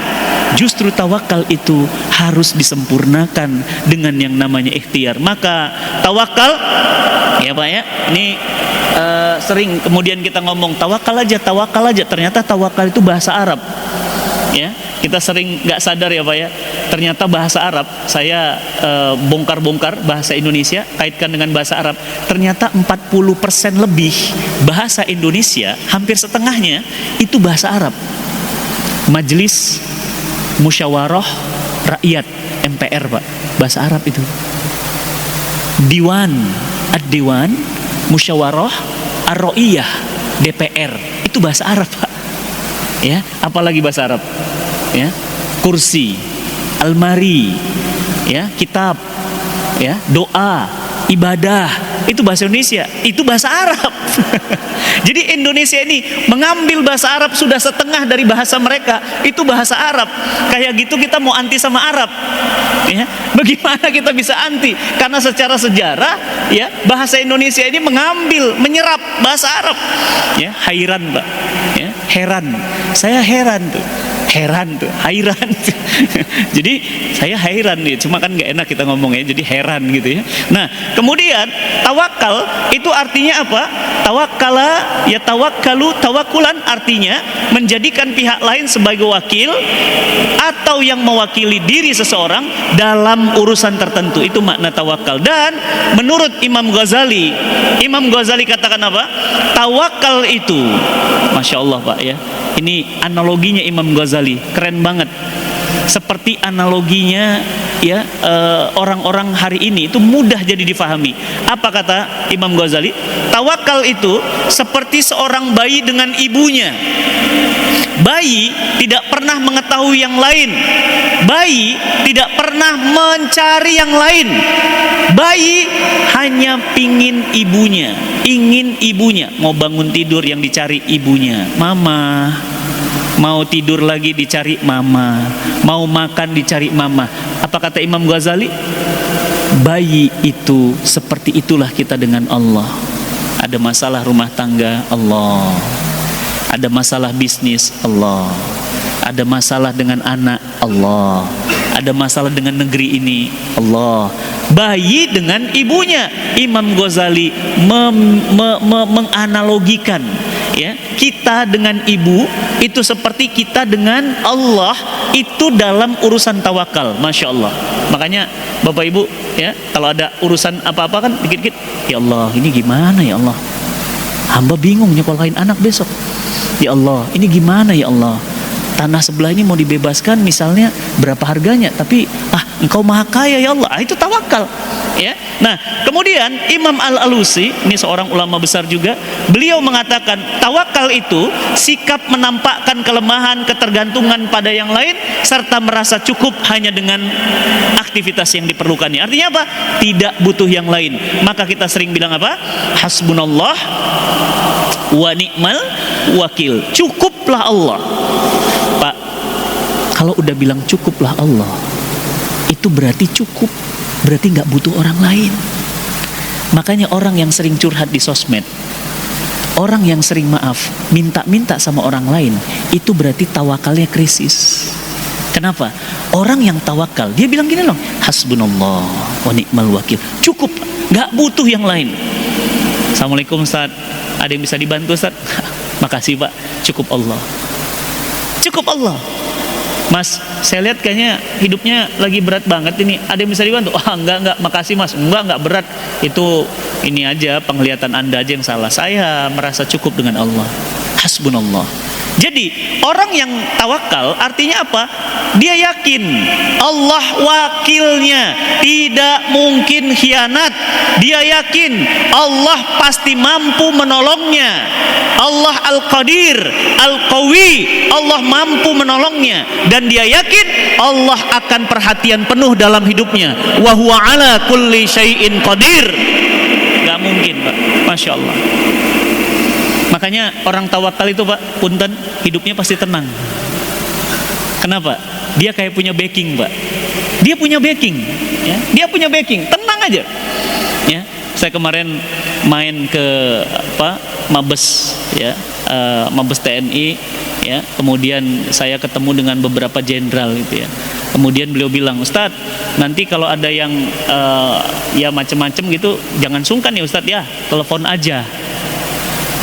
A: Justru tawakal itu harus disempurnakan dengan yang namanya ikhtiar. Maka tawakal, ya Pak ya, ini sering kemudian kita ngomong tawakal aja. Ternyata tawakal itu bahasa Arab. Ya, kita sering nggak sadar ya Pak ya. Ternyata bahasa Arab, saya bongkar-bongkar bahasa Indonesia, kaitkan dengan bahasa Arab. Ternyata 40% lebih bahasa Indonesia, hampir setengahnya itu bahasa Arab. Majelis Musyawarah Rakyat MPR Pak, bahasa Arab itu. Diwan, Ad-Diwan, Musyawarah Ar-Ra'iyah DPR, itu bahasa Arab Pak. Ya, apalagi bahasa Arab? Ya, kursi, almari, ya, kitab, ya, doa, ibadah, itu bahasa Indonesia, itu bahasa Arab. Jadi Indonesia ini mengambil bahasa Arab sudah setengah dari bahasa mereka, itu bahasa Arab. Kayak gitu kita mau anti sama Arab, ya? Bagaimana kita bisa anti? Karena secara sejarah, ya, bahasa Indonesia ini mengambil, menyerap bahasa Arab. Ya, hairan, Pak. Ya, heran. Saya heran tuh. Heran tuh, hairan. Jadi saya hairan nih, cuma kan nggak enak kita ngomongnya, jadi heran gitu ya. Nah, kemudian tawakal itu artinya apa? Tawakkala ya tawakkalu, tawakulan artinya menjadikan pihak lain sebagai wakil atau yang mewakili diri seseorang dalam urusan tertentu. Itu makna tawakal. Dan menurut Imam Ghazali katakan apa? Tawakal itu, Masya Allah Pak ya. Ini analoginya Imam Ghazali, keren banget. Seperti analoginya ya orang-orang hari ini itu mudah jadi difahami. Apa kata Imam Ghazali? Tawakal itu seperti seorang bayi dengan ibunya. Bayi tidak pernah mengetahui yang lain. Bayi tidak pernah mencari yang lain. Bayi hanya ingin ibunya. Mau bangun tidur yang dicari ibunya, mama. Mau tidur lagi dicari mama. Mau makan dicari mama. Apa kata Imam Ghazali? Bayi itu seperti itulah kita dengan Allah. Ada masalah rumah tangga, Allah. Ada masalah bisnis, Allah. Ada masalah dengan anak, Allah. Ada masalah dengan negeri ini, Allah. Bayi dengan ibunya. Imam Ghazali menganalogikan ya, kita dengan ibu itu seperti kita dengan Allah itu dalam urusan tawakal. Masya Allah. Makanya Bapak Ibu ya, kalau ada urusan apa-apa kan dikit-dikit, ya Allah ini gimana ya Allah, hamba bingung nyekolahin anak besok, ya Allah ini gimana ya Allah, tanah sebelah ini mau dibebaskan misalnya, berapa harganya, tapi engkau maha kaya ya Allah. Itu tawakal ya. Nah kemudian Imam Al-Alusi, ini seorang ulama besar juga, beliau mengatakan tawakal itu sikap menampakkan kelemahan, ketergantungan pada yang lain, serta merasa cukup hanya dengan aktivitas yang diperlukannya. Artinya apa? Tidak butuh yang lain. Maka kita sering bilang apa? Hasbunallah wa ni'mal wakil. Cukuplah Allah. Pak, kalau udah bilang cukuplah Allah, itu berarti cukup, berarti nggak butuh orang lain. Makanya orang yang sering curhat di sosmed, orang yang sering maaf, minta-minta sama orang lain, itu berarti tawakalnya krisis. Kenapa? Orang yang tawakal, dia bilang gini loh, hasbunallah wa ni'mal wakil, cukup, nggak butuh yang lain. Assalamualaikum Ustaz, ada yang bisa dibantu Ustaz? Makasih Pak, cukup Allah. Cukup Allah. Mas, saya lihat kayaknya hidupnya lagi berat banget ini. Ada yang bisa dibantu? Enggak, makasih Mas. Enggak berat. Itu ini aja, penglihatan Anda aja yang salah. Saya merasa cukup dengan Allah. Hasbunallah. Jadi orang yang tawakal artinya apa? Dia yakin Allah wakilnya, tidak mungkin khianat. Dia yakin Allah pasti mampu menolongnya. Allah Al-Qadir, Al-Qawi, Allah mampu menolongnya. Dan dia yakin Allah akan perhatian penuh dalam hidupnya. Wa huwa ala kulli syai'in qadir. Gak mungkin Pak, Masya Allah. Makanya orang tawakal itu Pak, punten, hidupnya pasti tenang. Kenapa? Dia kayak punya backing Pak. Dia punya backing ya? Dia punya backing, tenang aja ya. Saya kemarin main ke Mabes ya, Mabes TNI ya. Kemudian saya ketemu dengan beberapa jenderal gitu ya. Kemudian beliau bilang, Ustadz, nanti kalau ada yang ya macam-macam gitu, jangan sungkan ya Ustadz ya, telepon aja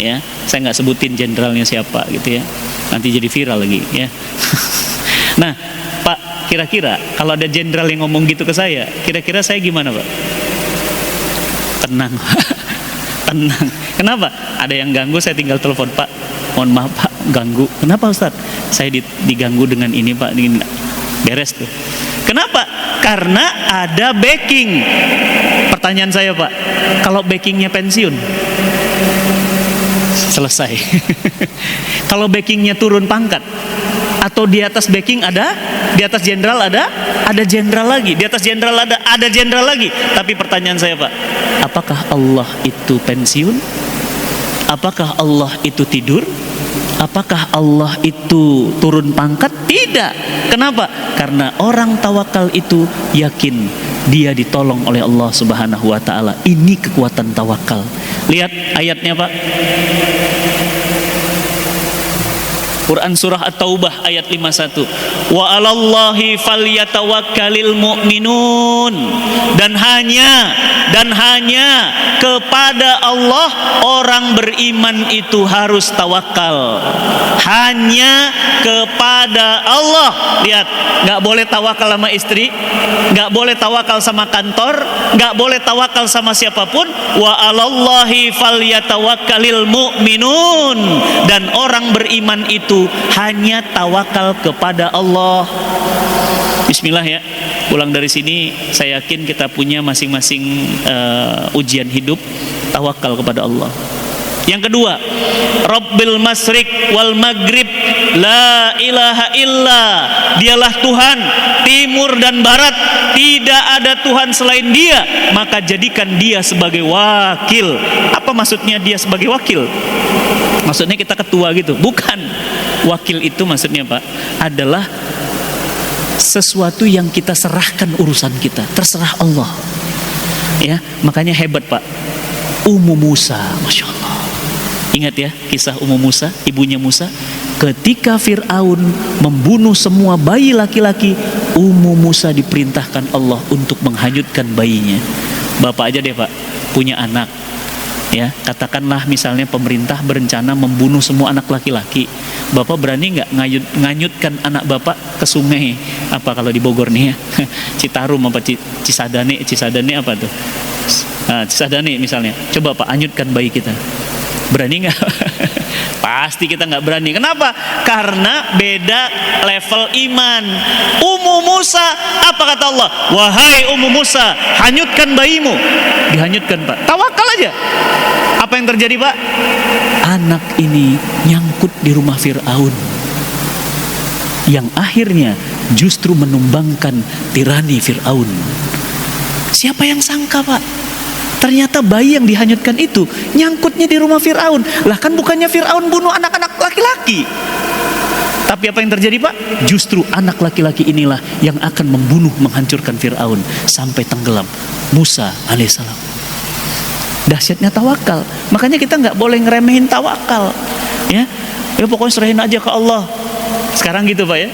A: ya. Saya nggak sebutin jenderalnya siapa gitu ya, nanti jadi viral lagi ya. Nah Pak, kira-kira kalau ada jenderal yang ngomong gitu ke saya, kira-kira saya gimana Pak? Tenang. Tenang. Kenapa? Ada yang ganggu, saya tinggal telepon, Pak, mohon maaf Pak, ganggu. Kenapa Ustadz? Saya diganggu dengan ini Pak, ini beres tuh. Kenapa? Karena ada backing. Pertanyaan saya Pak, kalau backingnya pensiun, selesai. Kalau backingnya turun pangkat, Atau di atas backing ada, di atas jenderal ada jenderal lagi, di atas jenderal ada jenderal lagi. Tapi pertanyaan saya Pak, apakah Allah itu pensiun? Apakah Allah itu tidur? Apakah Allah itu turun pangkat? Tidak. Kenapa? Karena orang tawakal itu yakin dia ditolong oleh Allah Subhanahu wa taala. Ini kekuatan tawakal. Lihat ayatnya Pak. Quran surah At-Taubah ayat 51. Wa 'alallahi falyatawakkalil mu'minun. Dan hanya kepada Allah orang beriman itu harus tawakal. Hanya kepada Allah. Lihat, enggak boleh tawakal sama istri, enggak boleh tawakal sama kantor, enggak boleh tawakal sama siapapun. Wa 'alallahi falyatawakkalil mu'minun. Dan orang beriman itu hanya tawakal kepada Allah. Bismillah ya. Pulang dari sini saya yakin kita punya masing-masing ujian hidup. Tawakal kepada Allah. Yang kedua, Rabbil Masyriq wal Maghrib la ilaha illa. Dialah Tuhan timur dan barat, tidak ada Tuhan selain Dia, maka jadikan Dia sebagai wakil. Apa maksudnya Dia sebagai wakil? Maksudnya kita ketua gitu? Bukan. Wakil itu maksudnya Pak adalah sesuatu yang kita serahkan urusan kita, terserah Allah. Ya, makanya hebat Pak. Ummu Musa, Masya Allah. Ingat ya kisah Ummu Musa, ibunya Musa. Ketika Fir'aun membunuh semua bayi laki-laki, Ummu Musa diperintahkan Allah untuk menghanyutkan bayinya. Bapak aja deh Pak, punya anak. Ya, katakanlah misalnya pemerintah berencana membunuh semua anak laki-laki. Bapak berani nggak nganyutkan anak Bapak ke sungai? Apa kalau di Bogor nih ya? Citarum apa Cisadane apa tuh? Cisadane misalnya. Coba Pak, anyutkan bayi kita. Berani nggak? Pasti kita nggak berani. Kenapa? Karena beda level iman. Ummu Musa, apa kata Allah? Wahai Ummu Musa, hanyutkan bayimu. Dihanyutkan Pak. Tawakal aja. Apa yang terjadi Pak? Anak ini nyangkut di rumah Fir'aun, yang akhirnya justru menumbangkan tirani Fir'aun. Siapa yang sangka Pak? Ternyata bayi yang dihanyutkan itu nyangkutnya di rumah Fir'aun. Lah kan bukannya Fir'aun bunuh anak-anak laki-laki. Tapi apa yang terjadi Pak? Justru anak laki-laki inilah yang akan membunuh, menghancurkan Fir'aun sampai tenggelam. Musa alaihissalam. Dahsyatnya tawakal. Makanya kita nggak boleh ngeremehin tawakal. Ya pokoknya serahin aja ke Allah. Sekarang gitu Pak ya.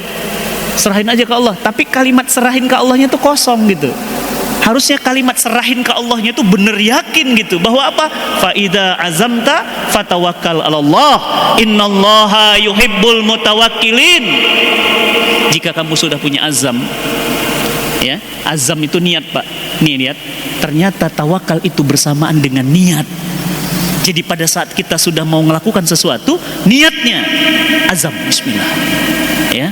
A: Serahin aja ke Allah. Tapi kalimat serahin ke Allahnya tuh kosong gitu. Harusnya kalimat serahin ke Allahnya itu bener yakin gitu, bahwa apa? Fa idza azamta fatawakkal 'alallah, innallaha yuhibbul mutawakkilin. Jika kamu sudah punya azam, ya, azam itu niat Pak. Nih lihat, ternyata tawakal itu bersamaan dengan niat. Jadi pada saat kita sudah mau melakukan sesuatu, niatnya azam, bismillah. Ya.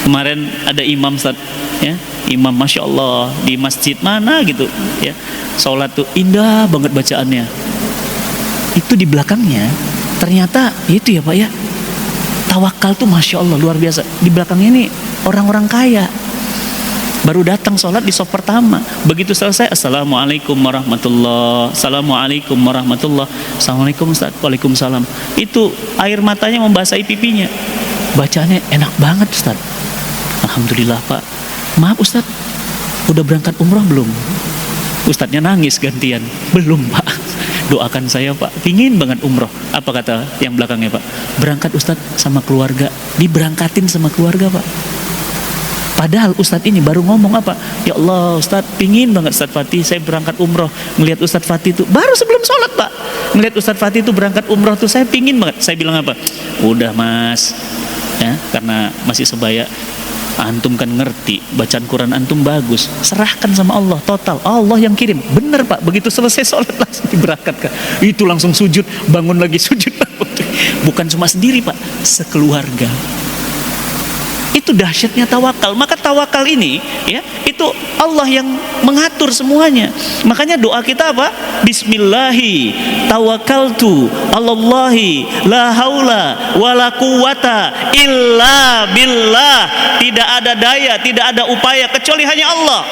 A: Kemarin ada imam Ustaz, ya. Imam Masya Allah di masjid mana gitu ya, sholat tuh indah banget bacaannya. Itu di belakangnya ternyata itu ya Pak ya, tawakal tuh Masya Allah luar biasa. Di belakangnya ini orang-orang kaya, baru datang sholat di saf pertama. Begitu selesai, assalamualaikum warahmatullah, assalamualaikum warahmatullah, assalamualaikum Ustaz, waalaikumsalam. Itu air matanya membasahi pipinya. Bacaannya enak banget Ustaz. Alhamdulillah Pak. Maaf Ustaz, udah berangkat umroh belum? Ustaznya nangis gantian. Belum Pak. Doakan saya Pak, pingin banget umroh. Apa kata yang belakangnya Pak? Berangkat Ustaz sama keluarga. Diberangkatin sama keluarga Pak. Padahal Ustadz ini baru ngomong apa? Ya Allah Ustadz, pingin banget Ustadz Fatih saya berangkat umroh. Ngelihat Ustadz Fatih itu baru sebelum sholat Pak, ngelihat Ustadz Fatih itu berangkat umroh tuh saya pingin banget. Saya bilang apa? Udah Mas, ya, karena masih sebaya. Antum kan ngerti, bacaan Quran antum bagus, serahkan sama Allah total. Allah yang kirim. Bener Pak, begitu selesai sholat langsung diberangkatkan. Itu langsung sujud, bangun lagi sujud. Bukan cuma sendiri Pak, sekeluarga. Itu Itu dahsyatnya tawakal. Maka tawakal ini ya, itu Allah yang mengatur semuanya. Makanya doa kita apa? Bismillahi tawakkaltu 'alallahi la haula wala quwata illa billah. Tidak ada daya, tidak ada upaya kecuali hanya Allah.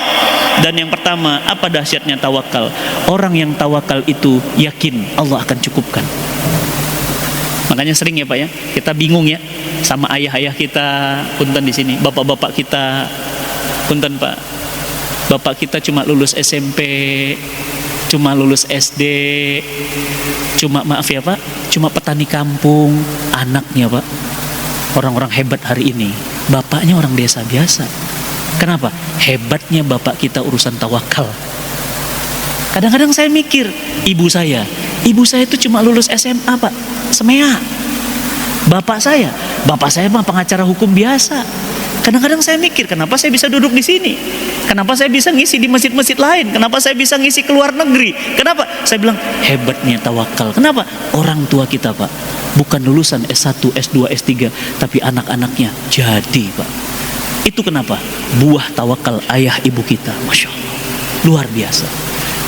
A: Dan yang pertama, apa dahsyatnya tawakal? Orang yang tawakal itu yakin Allah akan cukupkan. Makanya sering ya Pak ya, kita bingung ya sama ayah-ayah kita, punten di sini, bapak-bapak kita, punten Pak, bapak kita cuma lulus SMP, cuma lulus SD, cuma maaf ya Pak, cuma petani kampung, anaknya Pak, orang-orang hebat hari ini, bapaknya orang desa biasa. Kenapa? Hebatnya bapak kita urusan tawakal. Kadang-kadang saya mikir, ibu saya itu cuma lulus SMA Pak, semea. Bapak saya mah pengacara hukum biasa. Kadang-kadang saya mikir, kenapa saya bisa duduk di sini? Kenapa saya bisa ngisi di masjid-masjid lain? Kenapa saya bisa ngisi ke luar negeri? Kenapa? Saya bilang, hebatnya tawakal. Kenapa? Orang tua kita Pak, bukan lulusan S1, S2, S3, tapi anak-anaknya jadi Pak. Itu kenapa? Buah tawakal ayah ibu kita. Masya Allah, luar biasa.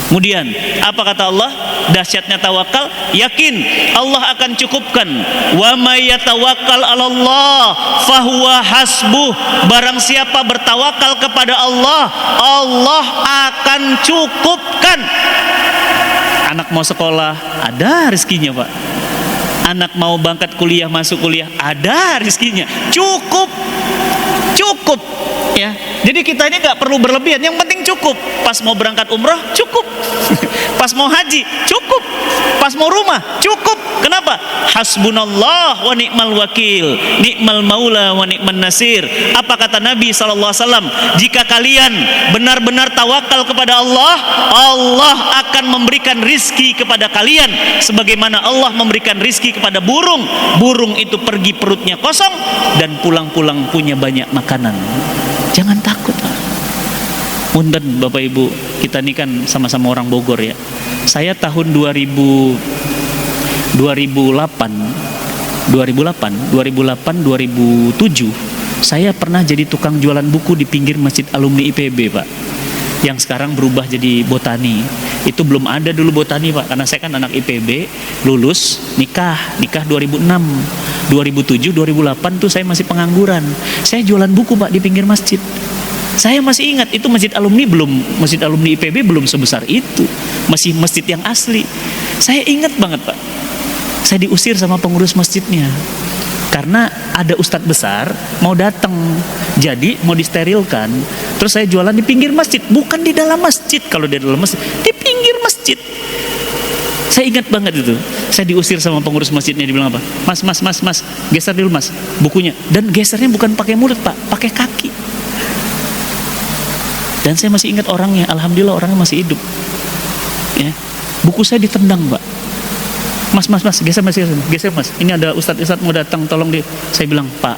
A: Kemudian apa kata Allah? Dahsyatnya tawakal, yakin Allah akan cukupkan. Wa may yatawakkal 'alallah fahuwa hasbuh. Barang siapa bertawakal kepada Allah, Allah akan cukupkan. Anak mau sekolah, ada rezekinya Pak. Anak mau berangkat kuliah, masuk kuliah, ada rezekinya. Cukup ya. Jadi kita ini gak perlu berlebihan, yang penting cukup. Pas mau berangkat umroh, cukup. Pas mau haji, cukup. Pas mau rumah, cukup. Kenapa? Hasbunallah wa ni'mal wakil, ni'mal maula wa ni'man nasir. Apa kata Nabi SAW? Jika kalian benar-benar tawakal kepada Allah, Allah akan memberikan rizki kepada kalian sebagaimana Allah memberikan rizki kepada burung. Burung itu pergi perutnya kosong dan pulang-pulang punya banyak makanan. Jangan takut Pak. Punten Bapak Ibu, kita ini kan sama-sama orang Bogor ya. Saya tahun 2007 saya pernah jadi tukang jualan buku di pinggir Masjid Alumni IPB Pak, yang sekarang berubah jadi Botani. Itu belum ada dulu Botani Pak, karena saya kan anak IPB, lulus nikah 2006, 2007, 2008 tuh saya masih pengangguran. Saya jualan buku Pak di pinggir masjid. Saya masih ingat itu Masjid Alumni IPB belum sebesar itu, masih masjid yang asli. Saya ingat banget Pak, saya diusir sama pengurus masjidnya karena ada ustadz besar mau datang, jadi mau disterilkan. Terus saya jualan di pinggir masjid, bukan di dalam masjid. Kalau di dalam masjid, di pinggir masjid. Saya ingat banget itu. Saya diusir sama pengurus masjidnya, dibilang apa? Mas, geser dulu Mas bukunya. Dan gesernya bukan pakai mulut Pak, pakai kaki. Dan saya masih ingat orangnya, alhamdulillah orangnya masih hidup. Ya, buku saya ditendang Pak. Mas, geser Mas. Ini ada ustadz mau datang, tolong di. Saya bilang, Pak,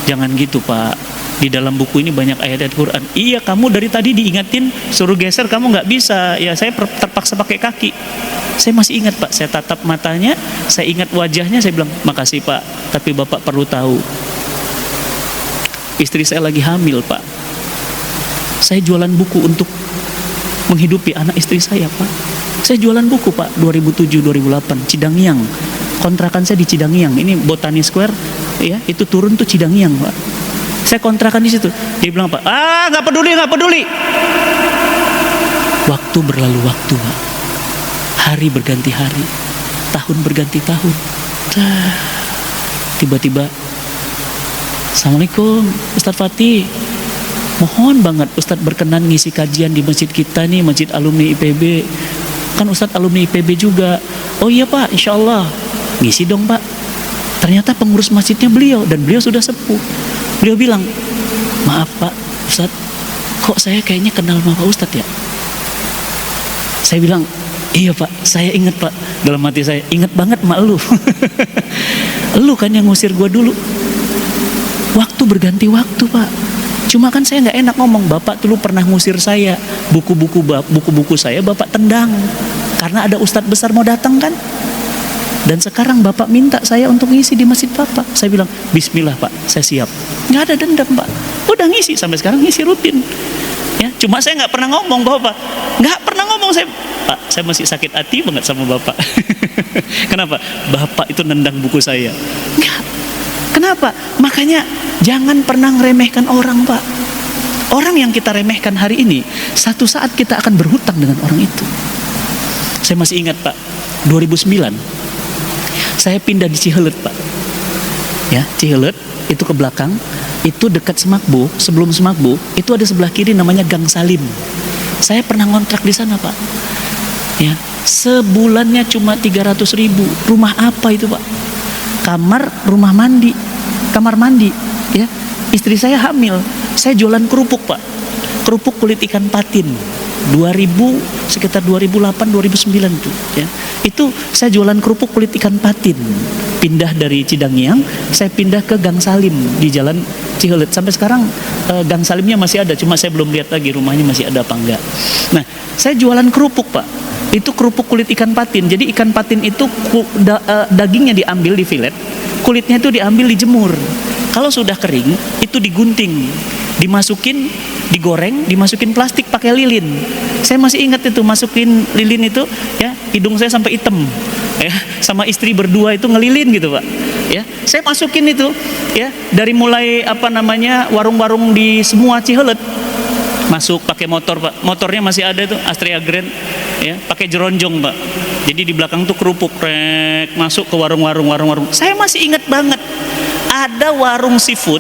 A: jangan gitu Pak. Di dalam buku ini banyak ayat-ayat Quran. Iya, kamu dari tadi diingatin suruh geser, kamu nggak bisa. Ya, saya terpaksa pakai kaki. Saya masih ingat Pak. Saya tatap matanya, saya ingat wajahnya. Saya bilang, makasih Pak. Tapi Bapak perlu tahu, istri saya lagi hamil Pak. Saya jualan buku untuk menghidupi anak istri saya Pak. Saya jualan buku Pak 2007-2008 Cidangiang. Kontrakan saya di Cidangiang. Ini Botani Square ya, itu turun tuh Cidangiang Pak. Saya kontrakan di situ. Dia bilang Pak, nggak peduli. Waktu berlalu waktu Pak. Hari berganti hari, tahun berganti tahun. Tiba-tiba, Assalamualaikum Ustadz Fatih. Mohon banget Ustadz berkenan ngisi kajian di masjid kita nih, Masjid Alumni IPB. Kan Ustadz alumni IPB juga. Oh iya Pak, insya Allah. Ngisi dong Pak. Ternyata pengurus masjidnya beliau, dan beliau sudah sepuh. Beliau bilang, maaf Pak Ustadz, kok saya kayaknya kenal sama Pak Ustadz ya? Saya bilang, iya Pak, saya ingat Pak. Dalam hati saya, ingat banget sama lu. Lu kan yang ngusir gua dulu. Waktu berganti waktu Pak. Cuma kan saya nggak enak ngomong, Bapak dulu pernah ngusir saya, buku-buku saya Bapak tendang karena ada ustadz besar mau datang kan. Dan sekarang Bapak minta saya untuk ngisi di masjid Bapak. Saya bilang, bismillah Pak, saya siap. Nggak ada dendam Pak. Udah ngisi, sampai sekarang ngisi rutin. Ya, cuma saya nggak pernah ngomong Bapak. Nggak pernah ngomong saya, Pak, saya masih sakit hati banget sama Bapak. Kenapa? Bapak itu nendang buku saya. Nggak. Kenapa? Makanya jangan pernah ngeremehkan orang Pak. Orang yang kita remehkan hari ini, satu saat kita akan berhutang dengan orang itu. Saya masih ingat Pak, 2009 saya pindah di Cihelet Pak. Ya, Cihelet itu ke belakang, itu dekat Semakbo. Sebelum Semakbo itu ada sebelah kiri namanya Gang Salim. Saya pernah ngontrak di sana Pak. Ya, sebulannya cuma 300.000. Rumah apa itu Pak? Kamar mandi. Ya, istri saya hamil. Saya jualan kerupuk Pak. Kerupuk kulit ikan patin. Sekitar 2008 2009 tuh ya. Itu saya jualan kerupuk kulit ikan patin. Pindah dari Cidangiang, saya pindah ke Gang Salim di Jalan Cihelet. Sampai sekarang Gang Salimnya masih ada, cuma saya belum lihat lagi rumahnya masih ada apa enggak. Nah, saya jualan kerupuk Pak. Itu kerupuk kulit ikan patin. Jadi ikan patin itu dagingnya diambil di filet, kulitnya itu diambil dijemur. Kalau sudah kering, itu digunting, dimasukin, digoreng, dimasukin plastik pakai lilin. Saya masih ingat itu, masukin lilin itu, ya, hidung saya sampai hitam, ya, sama istri berdua itu ngelilin gitu Pak. Ya, saya masukin itu, ya, dari mulai warung-warung di semua Cihelet, masuk pakai motor Pak. Motornya masih ada itu, Astrea Grand, ya, pakai jeronjong Pak. Jadi di belakang tuh kerupuk, masuk ke warung-warung. Saya masih ingat banget. Ada warung seafood,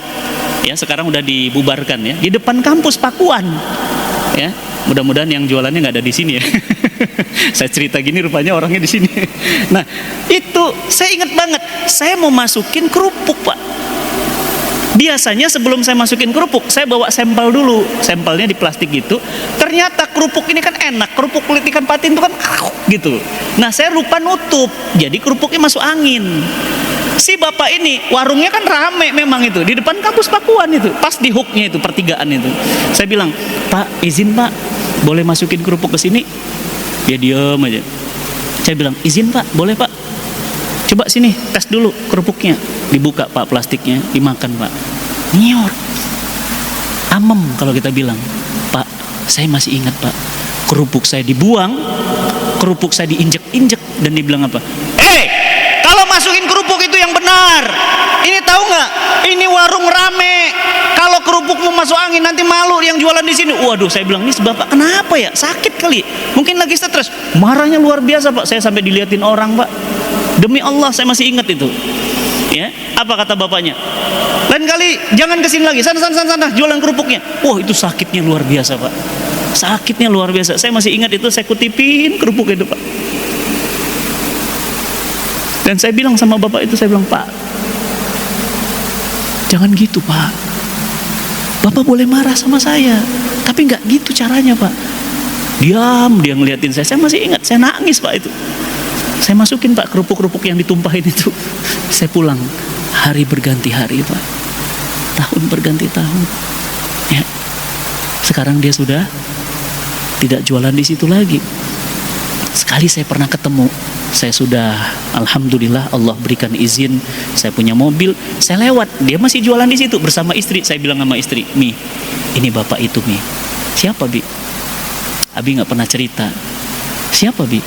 A: ya, sekarang udah dibubarkan ya, di depan kampus Pakuan, ya. Mudah-mudahan yang jualannya nggak ada di sini ya. Saya cerita gini rupanya orangnya di sini. Nah, itu saya ingat banget. Saya mau masukin kerupuk Pak. Biasanya sebelum saya masukin kerupuk, saya bawa sampel dulu. Sampelnya di plastik gitu. Ternyata kerupuk ini kan enak. Kerupuk kulit ikan patin itu kan gitu. Nah, saya lupa nutup. Jadi kerupuknya masuk angin. Si bapak ini warungnya kan rame memang itu di depan kampus Pakuan itu, pas di hooknya itu, pertigaan itu. Saya bilang, Pak, izin Pak, boleh masukin kerupuk ke sini? Dia diem aja. Saya bilang, izin Pak, boleh Pak. Coba sini tes dulu kerupuknya. Dibuka Pak plastiknya, dimakan Pak. Nyor, amem kalau kita bilang. Pak, saya masih ingat Pak, kerupuk saya dibuang, kerupuk saya diinjek-injek, dan dibilang apa? Kalau masukin kerupuk itu yang benar. Ini tahu nggak? Ini warung rame. Kalau kerupukmu masuk angin nanti malu yang jualan di sini. Waduh, saya bilang, ini bapak kenapa ya? Sakit kali? Mungkin lagi stres. Marahnya luar biasa Pak. Saya sampai diliatin orang Pak. Demi Allah saya masih ingat itu. Ya, apa kata bapaknya? Lain kali jangan kesini lagi. Sana jualan kerupuknya. Wah, itu sakitnya luar biasa Pak. Sakitnya luar biasa. Saya masih ingat itu. Saya kutipin kerupuk itu Pak. Dan saya bilang sama bapak itu, saya bilang, Pak, jangan gitu Pak. Bapak boleh marah sama saya, tapi nggak gitu caranya Pak. Diam, dia ngeliatin saya masih ingat, saya nangis Pak itu. Saya masukin Pak kerupuk-kerupuk yang ditumpahin itu. Saya pulang, hari berganti hari Pak. Tahun berganti tahun. Ya. Sekarang dia sudah tidak jualan di situ lagi. Sekali saya pernah ketemu, saya sudah, alhamdulillah Allah berikan izin, saya punya mobil, saya lewat, dia masih jualan di situ bersama istri. Saya bilang sama istri, Mi, ini bapak itu Mi. Siapa Bi? Abi nggak pernah cerita. Siapa Bi?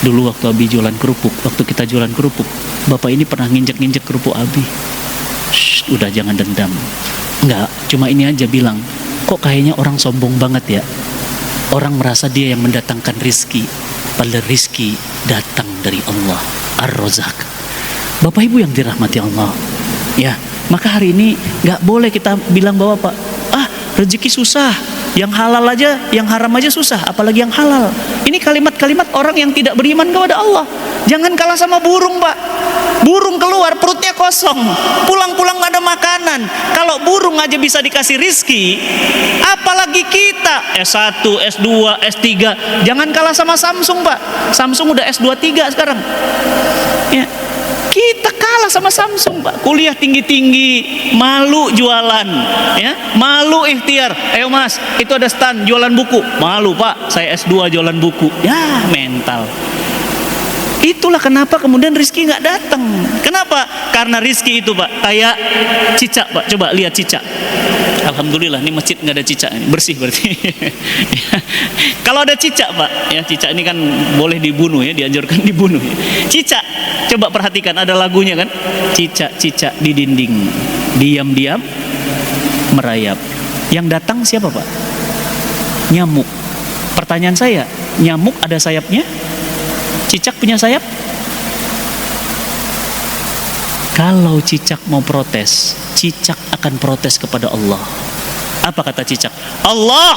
A: Dulu waktu Abi jualan kerupuk, waktu kita jualan kerupuk, bapak ini pernah nginjek-nginjek kerupuk Abi. Shh, udah jangan dendam. Enggak, cuma ini aja bilang, kok kayaknya orang sombong banget ya. Orang merasa dia yang mendatangkan rizki, padahal rizki datang dari Allah, Ar-Razak. Bapak Ibu yang dirahmati Allah, ya, maka hari ini nggak boleh kita bilang bahwa Pak, rezeki susah, yang halal aja, yang haram aja susah, apalagi yang halal. Ini kalimat-kalimat orang yang tidak beriman kepada Allah. Jangan kalah sama burung Pak. Burung keluar perutnya kosong, pulang-pulang nggak ada makanan. Kalau burung aja bisa dikasih rizki, apalagi kita S1, S2, S3. Jangan kalah sama Samsung Pak. Samsung udah S2 3 sekarang. Ya, kita kalah sama Samsung Pak. Kuliah tinggi-tinggi, malu jualan, ya, malu ikhtiar. Ayo Mas, itu ada stand jualan buku. Malu Pak, saya S2 jualan buku. Ya, mental. Itulah kenapa kemudian rizki nggak datang. Kenapa? Karena rizki itu Pak kayak cicak Pak. Coba lihat cicak. Alhamdulillah ini masjid nggak ada cicak, bersih berarti. Kalau ada cicak Pak, ya cicak ini kan boleh dibunuh ya, dianjurkan dibunuh. Ya. Cicak, coba perhatikan ada lagunya kan, cicak-cicak di dinding, diam-diam merayap. Yang datang siapa Pak? Nyamuk. Pertanyaan saya, nyamuk ada sayapnya? Cicak punya sayap? Kalau cicak mau protes, cicak akan protes kepada Allah. Apa kata cicak? Allah,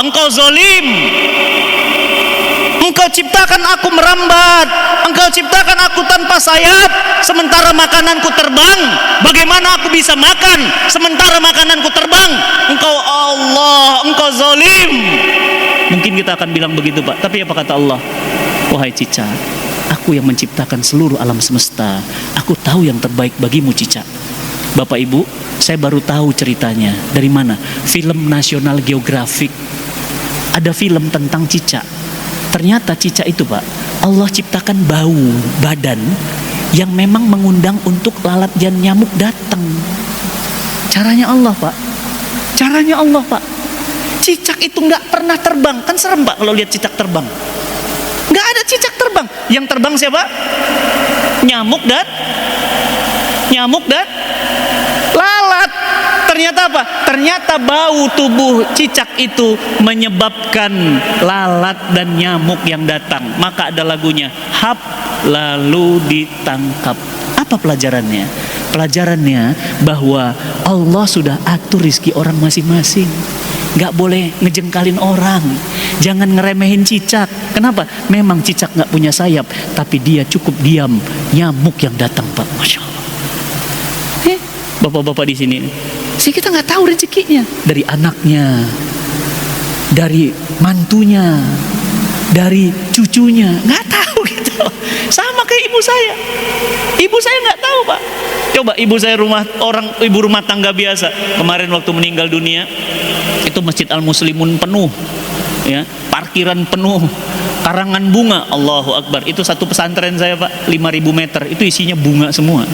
A: engkau zalim. Engkau ciptakan aku merambat, engkau ciptakan aku tanpa sayap, sementara makananku terbang. Bagaimana aku bisa makan sementara makananku terbang? Engkau Allah, engkau zalim. Mungkin kita akan bilang begitu Pak, tapi apa kata Allah? Wahai cicak, aku yang menciptakan seluruh alam semesta. Aku tahu yang terbaik bagimu cicak. Bapak Ibu, saya baru tahu ceritanya. Dari mana? Film National Geographic. Ada film tentang cicak. Ternyata cicak itu Pak, Allah ciptakan bau badan yang memang mengundang untuk lalat dan nyamuk datang. Caranya Allah Pak. Caranya Allah Pak. Cicak itu nggak pernah terbang. Kan serem Pak kalau lihat cicak terbang. Nggak ada cicak terbang. Yang terbang siapa? Nyamuk dan lalat. Ternyata apa? Ternyata bau tubuh cicak itu menyebabkan lalat dan nyamuk yang datang. Maka ada lagunya, hap lalu ditangkap. Apa pelajarannya? Pelajarannya bahwa Allah sudah atur rizki orang masing-masing. Gak boleh ngejengkalin orang. Jangan ngeremehin cicak. Kenapa? Memang cicak gak punya sayap, tapi dia cukup diam. Nyamuk yang datang Pak. Masya Allah. Bapak-bapak di sini, sih kita nggak tahu rezekinya dari anaknya, dari mantunya, dari cucunya, nggak tahu gitu. Sama kayak ibu saya. Ibu saya nggak tahu Pak. Coba ibu saya ibu rumah tangga biasa. Kemarin waktu meninggal dunia, itu Masjid Al Muslimun penuh, ya, parkiran penuh, karangan bunga, Allahu Akbar. Itu satu pesantren saya Pak, 5.000 meter, itu isinya bunga semua.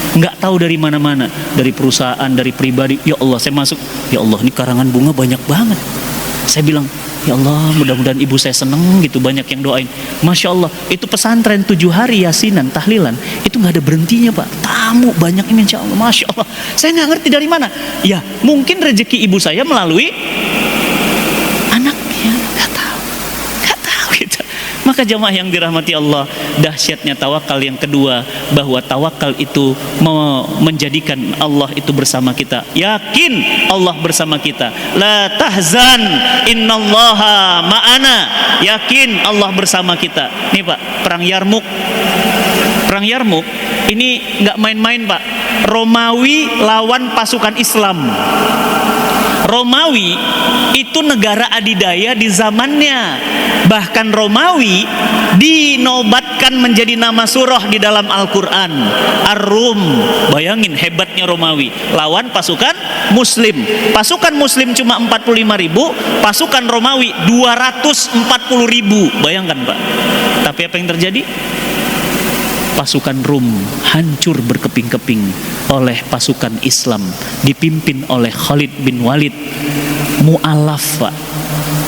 A: Nggak tahu dari mana-mana, dari perusahaan, dari pribadi. Ya Allah, saya masuk, ya Allah ini karangan bunga banyak banget. Saya bilang, ya Allah mudah-mudahan ibu saya seneng gitu, banyak yang doain. Masya Allah, itu pesantren 7 hari yasinan, tahlilan, itu nggak ada berhentinya Pak. Tamu banyak ini insya Allah, Masya Allah. Saya nggak ngerti dari mana. Ya mungkin rezeki ibu saya melalui anaknya, nggak tahu gitu. Maka jemaah yang dirahmati Allah, dahsyatnya tawakal yang kedua, bahwa tawakal itu menjadikan Allah itu bersama kita. Yakin Allah bersama kita. La tahzan, innallaha ma'ana. Yakin Allah bersama kita. Nih Pak, perang Yarmuk. Perang Yarmuk ini nggak main-main Pak. Romawi lawan pasukan Islam. Romawi itu negara adidaya di zamannya. Bahkan Romawi dinobatkan menjadi nama surah di dalam Al-Quran, Ar-Rum. Bayangin hebatnya Romawi lawan pasukan Muslim. Pasukan Muslim cuma 45.000, pasukan Romawi 240.000. Bayangkan Pak. Tapi apa yang terjadi? Pasukan Rum hancur berkeping-keping oleh pasukan Islam dipimpin oleh Khalid bin Walid. Mu'alaf Pak.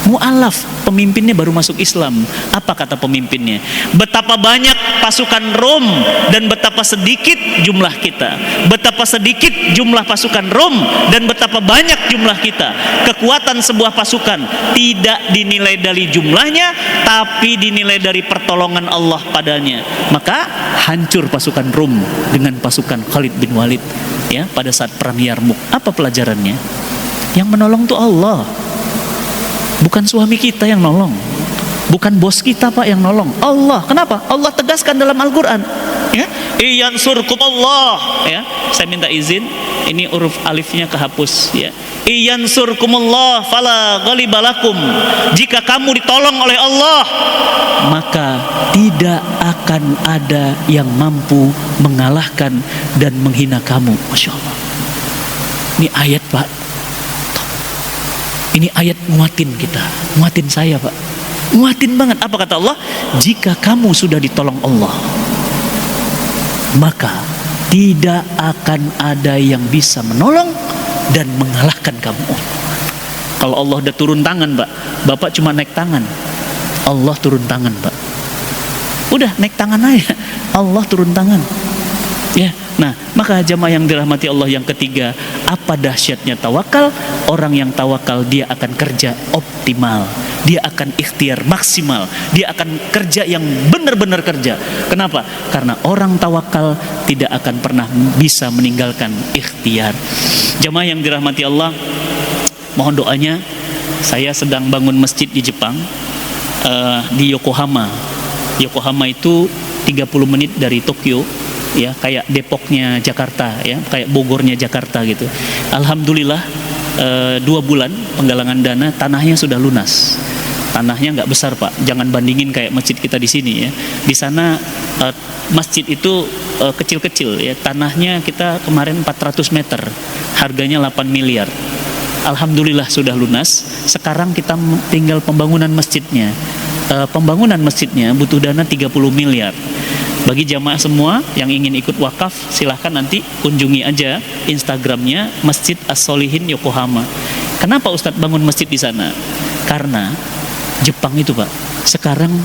A: Mu'alaf, pemimpinnya baru masuk Islam. Apa kata pemimpinnya? Betapa banyak pasukan Rom dan betapa sedikit jumlah kita. Betapa sedikit jumlah pasukan Rom dan betapa banyak jumlah kita. Kekuatan sebuah pasukan tidak dinilai dari jumlahnya, tapi dinilai dari pertolongan Allah padanya. Maka hancur pasukan Rom dengan pasukan Khalid bin Walid, ya, pada saat perang Yarmuk. Apa pelajarannya? Yang menolong tuh Allah. Bukan suami kita yang nolong, bukan bos kita Pak yang nolong, Allah. Kenapa? Allah tegaskan dalam Al-Quran, ya, iyansurkum Allah, ya. Saya minta izin, ini huruf alifnya kehapus, ya. Iyansurkumullah fala ghalibalakum. Jika kamu ditolong oleh Allah, maka tidak akan ada yang mampu mengalahkan dan menghina kamu. Masya Allah. Ini ayat Pak. Ini ayat nguatin kita, nguatin saya Pak. Nguatin banget. Apa kata Allah? Jika kamu sudah ditolong Allah, maka tidak akan ada yang bisa menolong dan mengalahkan kamu. Kalau Allah udah turun tangan, Pak, Bapak cuma naik tangan, Allah turun tangan, Pak. Udah naik tangan aja, Allah turun tangan. Ya, nah maka jamaah yang dirahmati Allah, yang ketiga, apa dahsyatnya tawakal? Orang yang tawakal dia akan kerja optimal, dia akan ikhtiar maksimal, dia akan kerja yang benar-benar kerja. Kenapa? Karena orang tawakal tidak akan pernah bisa meninggalkan ikhtiar. Jamaah yang dirahmati Allah, mohon doanya. Saya sedang bangun masjid di Jepang, di Yokohama. Yokohama itu 30 menit dari Tokyo, ya, kayak Depoknya Jakarta, ya, kayak Bogornya Jakarta gitu. Alhamdulillah 2 bulan penggalangan dana, tanahnya sudah lunas. Tanahnya nggak besar, Pak, jangan bandingin kayak masjid kita di sini, ya. Di sana masjid itu kecil-kecil, ya. Tanahnya kita kemarin 400 meter, harganya 8 miliar. Alhamdulillah sudah lunas. Sekarang kita tinggal pembangunan masjidnya. Pembangunan masjidnya butuh dana 30 miliar. Bagi jamaah semua yang ingin ikut wakaf, silahkan nanti kunjungi aja Instagramnya Masjid As-Solihin Yokohama. Kenapa Ustadz bangun masjid di sana? Karena Jepang itu, Pak, sekarang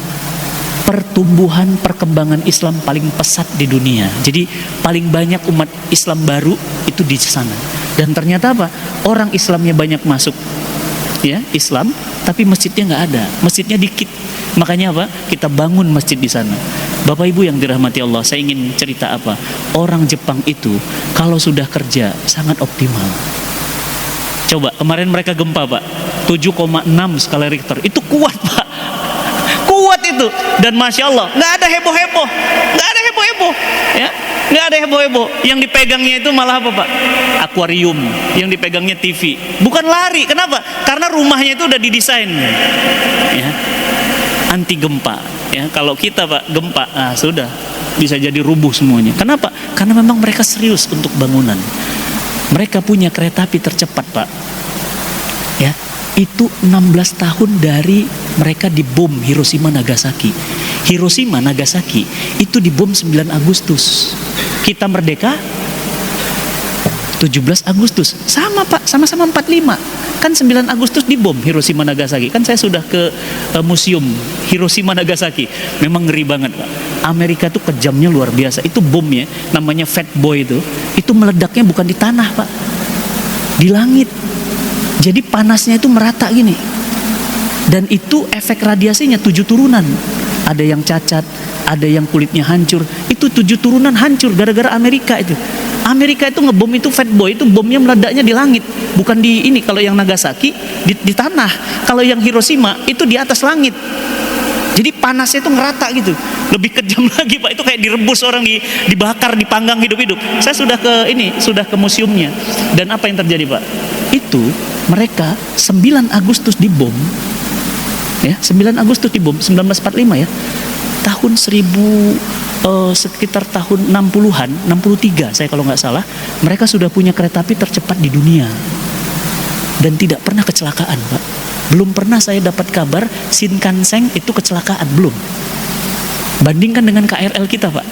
A: pertumbuhan perkembangan Islam paling pesat di dunia. Jadi paling banyak umat Islam baru itu di sana. Dan ternyata apa? Orang Islamnya banyak masuk, ya, Islam, tapi masjidnya nggak ada, masjidnya dikit. Makanya apa? Kita bangun masjid di sana. Bapak Ibu yang dirahmati Allah, saya ingin cerita apa? Orang Jepang itu kalau sudah kerja sangat optimal. Coba kemarin mereka gempa, Pak, 7,6 skala Richter. Itu kuat, Pak. Kuat itu. Dan Masya Allah, nggak ada heboh-heboh. Nggak ada heboh-heboh, ya. Nggak ada heboh-heboh. Yang dipegangnya itu malah apa, Pak? Akuarium. Yang dipegangnya TV. Bukan lari. Kenapa? Karena rumahnya itu udah didesain, ya, anti gempa, ya. Kalau kita, Pak, gempa, sudah bisa jadi rubuh semuanya. Kenapa? Karena memang mereka serius untuk bangunan. Mereka punya kereta api tercepat, Pak, ya. Itu 16 tahun dari mereka dibom Hiroshima Nagasaki. Hiroshima Nagasaki itu dibom 9 Agustus. Kita merdeka 17 Agustus. Sama, Pak, sama-sama 45. Kan 9 Agustus dibom Hiroshima Nagasaki. Kan saya sudah ke museum Hiroshima Nagasaki. Memang ngeri banget, Pak. Amerika tuh kejamnya luar biasa. Itu bomnya, namanya Fat Boy itu meledaknya bukan di tanah, Pak, di langit. Jadi panasnya itu merata gini. Dan itu efek radiasinya 7 turunan. Ada yang cacat, ada yang kulitnya hancur. Itu 7 turunan hancur gara-gara Amerika itu. Amerika itu ngebom itu Fat Boy, itu bomnya meledaknya di langit, bukan di ini. Kalau yang Nagasaki di tanah, kalau yang Hiroshima itu di atas langit. Jadi panasnya itu ngerata gitu. Lebih kejam lagi, Pak, itu kayak direbus orang, dibakar, dipanggang hidup-hidup. Saya sudah ke museumnya. Dan apa yang terjadi, Pak? Itu mereka 9 Agustus dibom, ya, 9 Agustus dibom 1945, ya. Tahun sekitar tahun 60-an, 63 saya kalau nggak salah, mereka sudah punya kereta api tercepat di dunia dan tidak pernah kecelakaan, Pak. Belum pernah saya dapat kabar Shinkansen itu kecelakaan, belum. Bandingkan dengan KRL kita, Pak,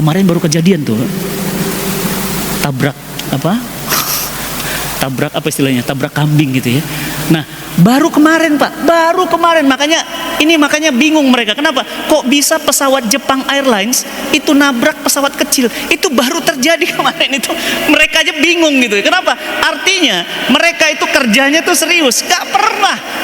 A: kemarin baru kejadian tuh, tabrak apa istilahnya, tabrak kambing gitu, ya. Nah, baru kemarin, Pak, makanya bingung mereka. Kenapa? Kok bisa pesawat Jepang Airlines itu nabrak pesawat kecil? Itu baru terjadi kemarin itu. Mereka aja bingung gitu. Kenapa? Artinya mereka itu kerjanya tuh serius.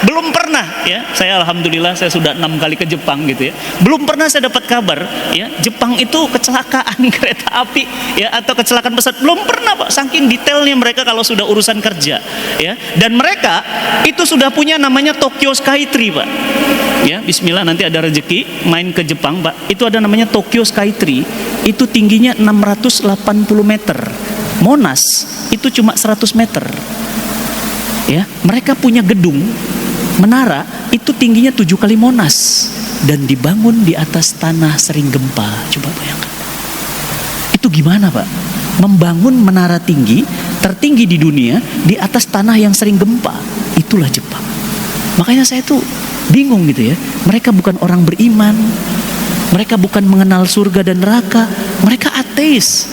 A: Belum pernah, ya. Saya alhamdulillah saya sudah 6 kali ke Jepang gitu, ya. Belum pernah saya dapat kabar, ya, Jepang itu kecelakaan kereta api, ya, atau kecelakaan pesawat. Belum pernah, Pak. Saking detailnya mereka kalau sudah urusan kerja, ya. Dan mereka itu sudah punya namanya Tokyo Skytree, Pak. Ya, bismillah nanti ada rezeki main ke Jepang, Pak. Itu ada namanya Tokyo Skytree. Itu tingginya 680 meter. Monas itu cuma 100 meter. Ya, mereka punya gedung menara itu tingginya 7 kali Monas dan dibangun di atas tanah sering gempa. Coba bayangkan. Itu gimana, Pak? Membangun menara tinggi, tertinggi di dunia di atas tanah yang sering gempa. Itulah Jepang. Makanya saya tuh
B: bingung gitu ya. Mereka bukan orang beriman, mereka bukan mengenal surga dan neraka, mereka ateis,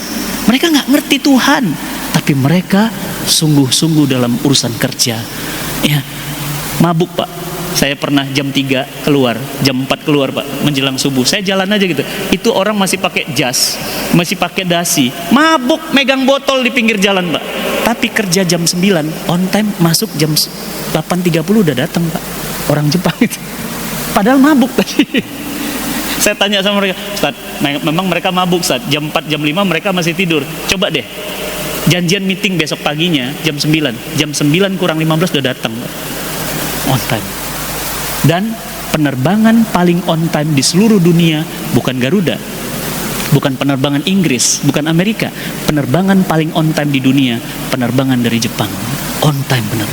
B: mereka nggak ngerti Tuhan, tapi mereka sungguh-sungguh dalam urusan kerja. Ya, mabuk Pak. Saya pernah jam 3 keluar, jam 4 keluar Pak, menjelang subuh. Saya jalan aja gitu. Itu orang masih pakai jas, masih pakai dasi, mabuk, megang botol di pinggir jalan Pak. Tapi kerja jam 9, on time, masuk jam 8.30 udah datang Pak. Orang Jepang itu. Padahal mabuk tadi. Saya tanya sama mereka, Ustaz, memang mereka mabuk Ustaz. Jam 4, jam 5 mereka masih tidur. Coba deh, janjian meeting besok paginya jam 9. Jam 9 kurang 15 udah datang Pak. On time. Dan penerbangan paling on time di seluruh dunia bukan Garuda, bukan penerbangan Inggris, bukan Amerika. Penerbangan paling on time di dunia, penerbangan dari Jepang. On time benar.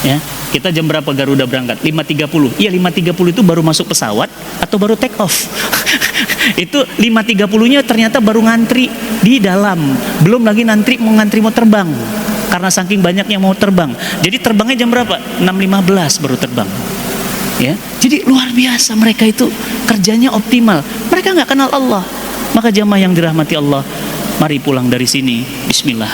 B: Ya, kita jam berapa Garuda berangkat? 5.30. Iya, 5.30 itu baru masuk pesawat atau baru take off? Itu 5.30-nya ternyata baru ngantri di dalam. Belum lagi ngantri mau terbang. Karena saking banyak yang mau terbang. Jadi terbangnya jam berapa? 6.15 baru terbang. Ya, jadi luar biasa mereka itu kerjanya optimal. Mereka nggak kenal Allah. Maka jamaah yang dirahmati Allah, mari pulang dari sini bismillah,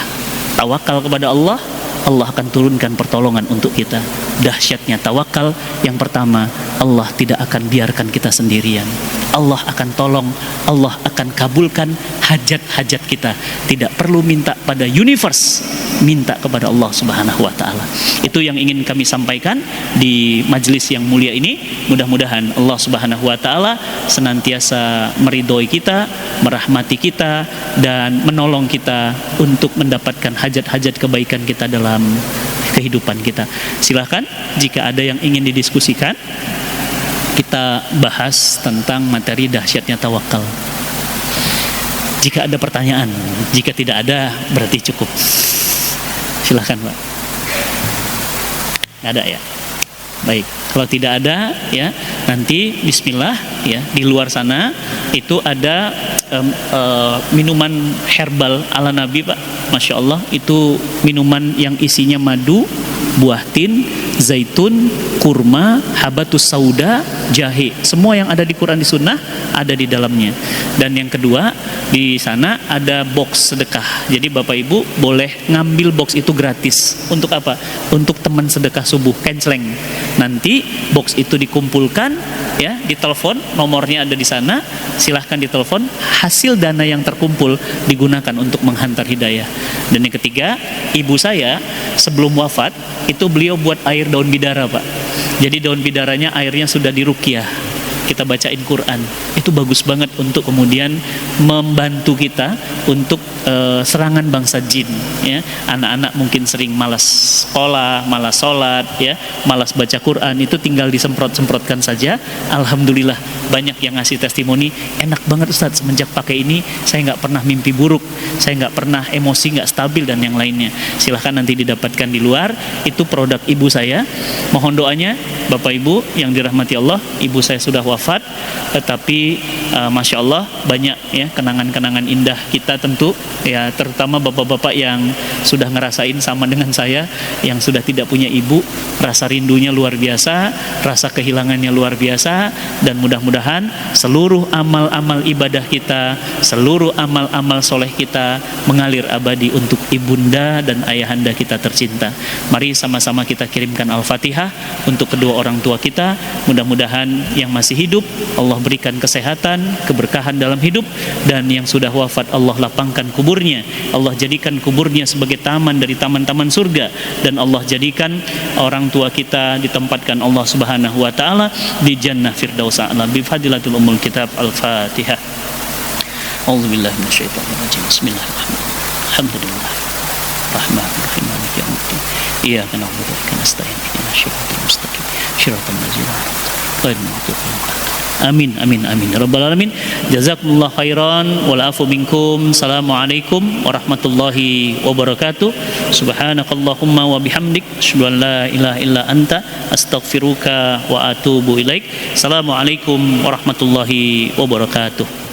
B: tawakal kepada Allah. Allah akan turunkan pertolongan untuk kita. Dahsyatnya tawakal, yang pertama, Allah tidak akan biarkan kita sendirian. Allah akan tolong, Allah akan kabulkan hajat-hajat kita. Tidak perlu minta pada universe, minta kepada Allah Subhanahu wa taala. Itu yang ingin kami sampaikan di majelis yang mulia ini. Mudah-mudahan Allah Subhanahu wa taala senantiasa meridhoi kita, merahmati kita, dan menolong kita untuk mendapatkan hajat-hajat kebaikan kita dalam kehidupan kita. Silahkan jika ada yang ingin didiskusikan, kita bahas tentang materi dahsyatnya tawakal. Jika ada pertanyaan, jika tidak ada berarti cukup. Silahkan Pak. Nggak ada ya? Baik, kalau tidak ada ya, nanti bismillah ya, di luar sana itu ada minuman herbal ala Nabi Pak. Masya Allah, itu minuman yang isinya madu, buah tin, zaitun, kurma, habatus sauda, jahe. Semua yang ada di Quran di Sunnah ada di dalamnya. Dan yang kedua, di sana ada box sedekah. Jadi Bapak Ibu boleh ngambil box itu gratis. Untuk apa? Untuk teman sedekah subuh, kenceleng. Nanti box itu dikumpulkan ya, ditelepon, nomornya ada di sana. Silahkan ditelepon. Hasil dana yang terkumpul digunakan untuk menghantar hidayah. Dan yang ketiga, ibu saya sebelum wafat itu beliau buat air daun bidara Pak. Jadi daun bidaranya airnya sudah diruqyah, kita bacain Quran. Itu bagus banget untuk kemudian membantu kita untuk serangan bangsa jin ya. Anak-anak mungkin sering malas sekolah, malas sholat ya, malas baca Quran, itu tinggal disemprot-semprotkan saja. Alhamdulillah banyak yang ngasih testimoni, enak banget Ustadz, semenjak pakai ini saya nggak pernah mimpi buruk, saya nggak pernah emosi nggak stabil dan yang lainnya. Silahkan nanti didapatkan di luar. Itu produk ibu saya. Mohon doanya Bapak Ibu yang dirahmati Allah. Ibu saya sudah wafat, tetapi Masya Allah banyak ya kenangan-kenangan indah kita tentu ya, terutama bapak-bapak yang sudah ngerasain sama dengan saya, yang sudah tidak punya ibu, rasa rindunya luar biasa, rasa kehilangannya luar biasa. Dan mudah-mudahan seluruh amal-amal ibadah kita, seluruh amal-amal soleh kita mengalir abadi untuk ibunda dan ayahanda kita tercinta. Mari sama-sama kita kirimkan Al-Fatihah untuk kedua orang tua kita. Mudah-mudahan yang masih hidup Allah berikan kesehatan, keberkahan dalam hidup, dan yang sudah wafat Allah lapangkan kuburnya, Allah jadikan kuburnya sebagai taman dari taman-taman surga, dan Allah jadikan orang tua kita ditempatkan Allah Subhanahu wa taala di jannah firdaus a'la bi fadilatul ummul kitab. Al-Fatihah. A'udzubillahi minasyaitonir rajim. Bismillahirrahmanirrahim. Alhamdulillah. Rahmanirrahim. Maliki yaumiddin. Iyyaka na'budu wa iyyaka nasta'in. Ihdinas siratal mustaqim. Shiratal ladzina an'amta 'alaihim. Amin amin amin ya rabbal alamin. Jazakumullah khairan wal afu minkum. Assalamualaikum warahmatullahi wabarakatuh. Subhanakallahumma wa bihamdik, asyhadu an la ilaha illa anta, astaghfiruka wa atubu ilaik. Assalamualaikum warahmatullahi wabarakatuh.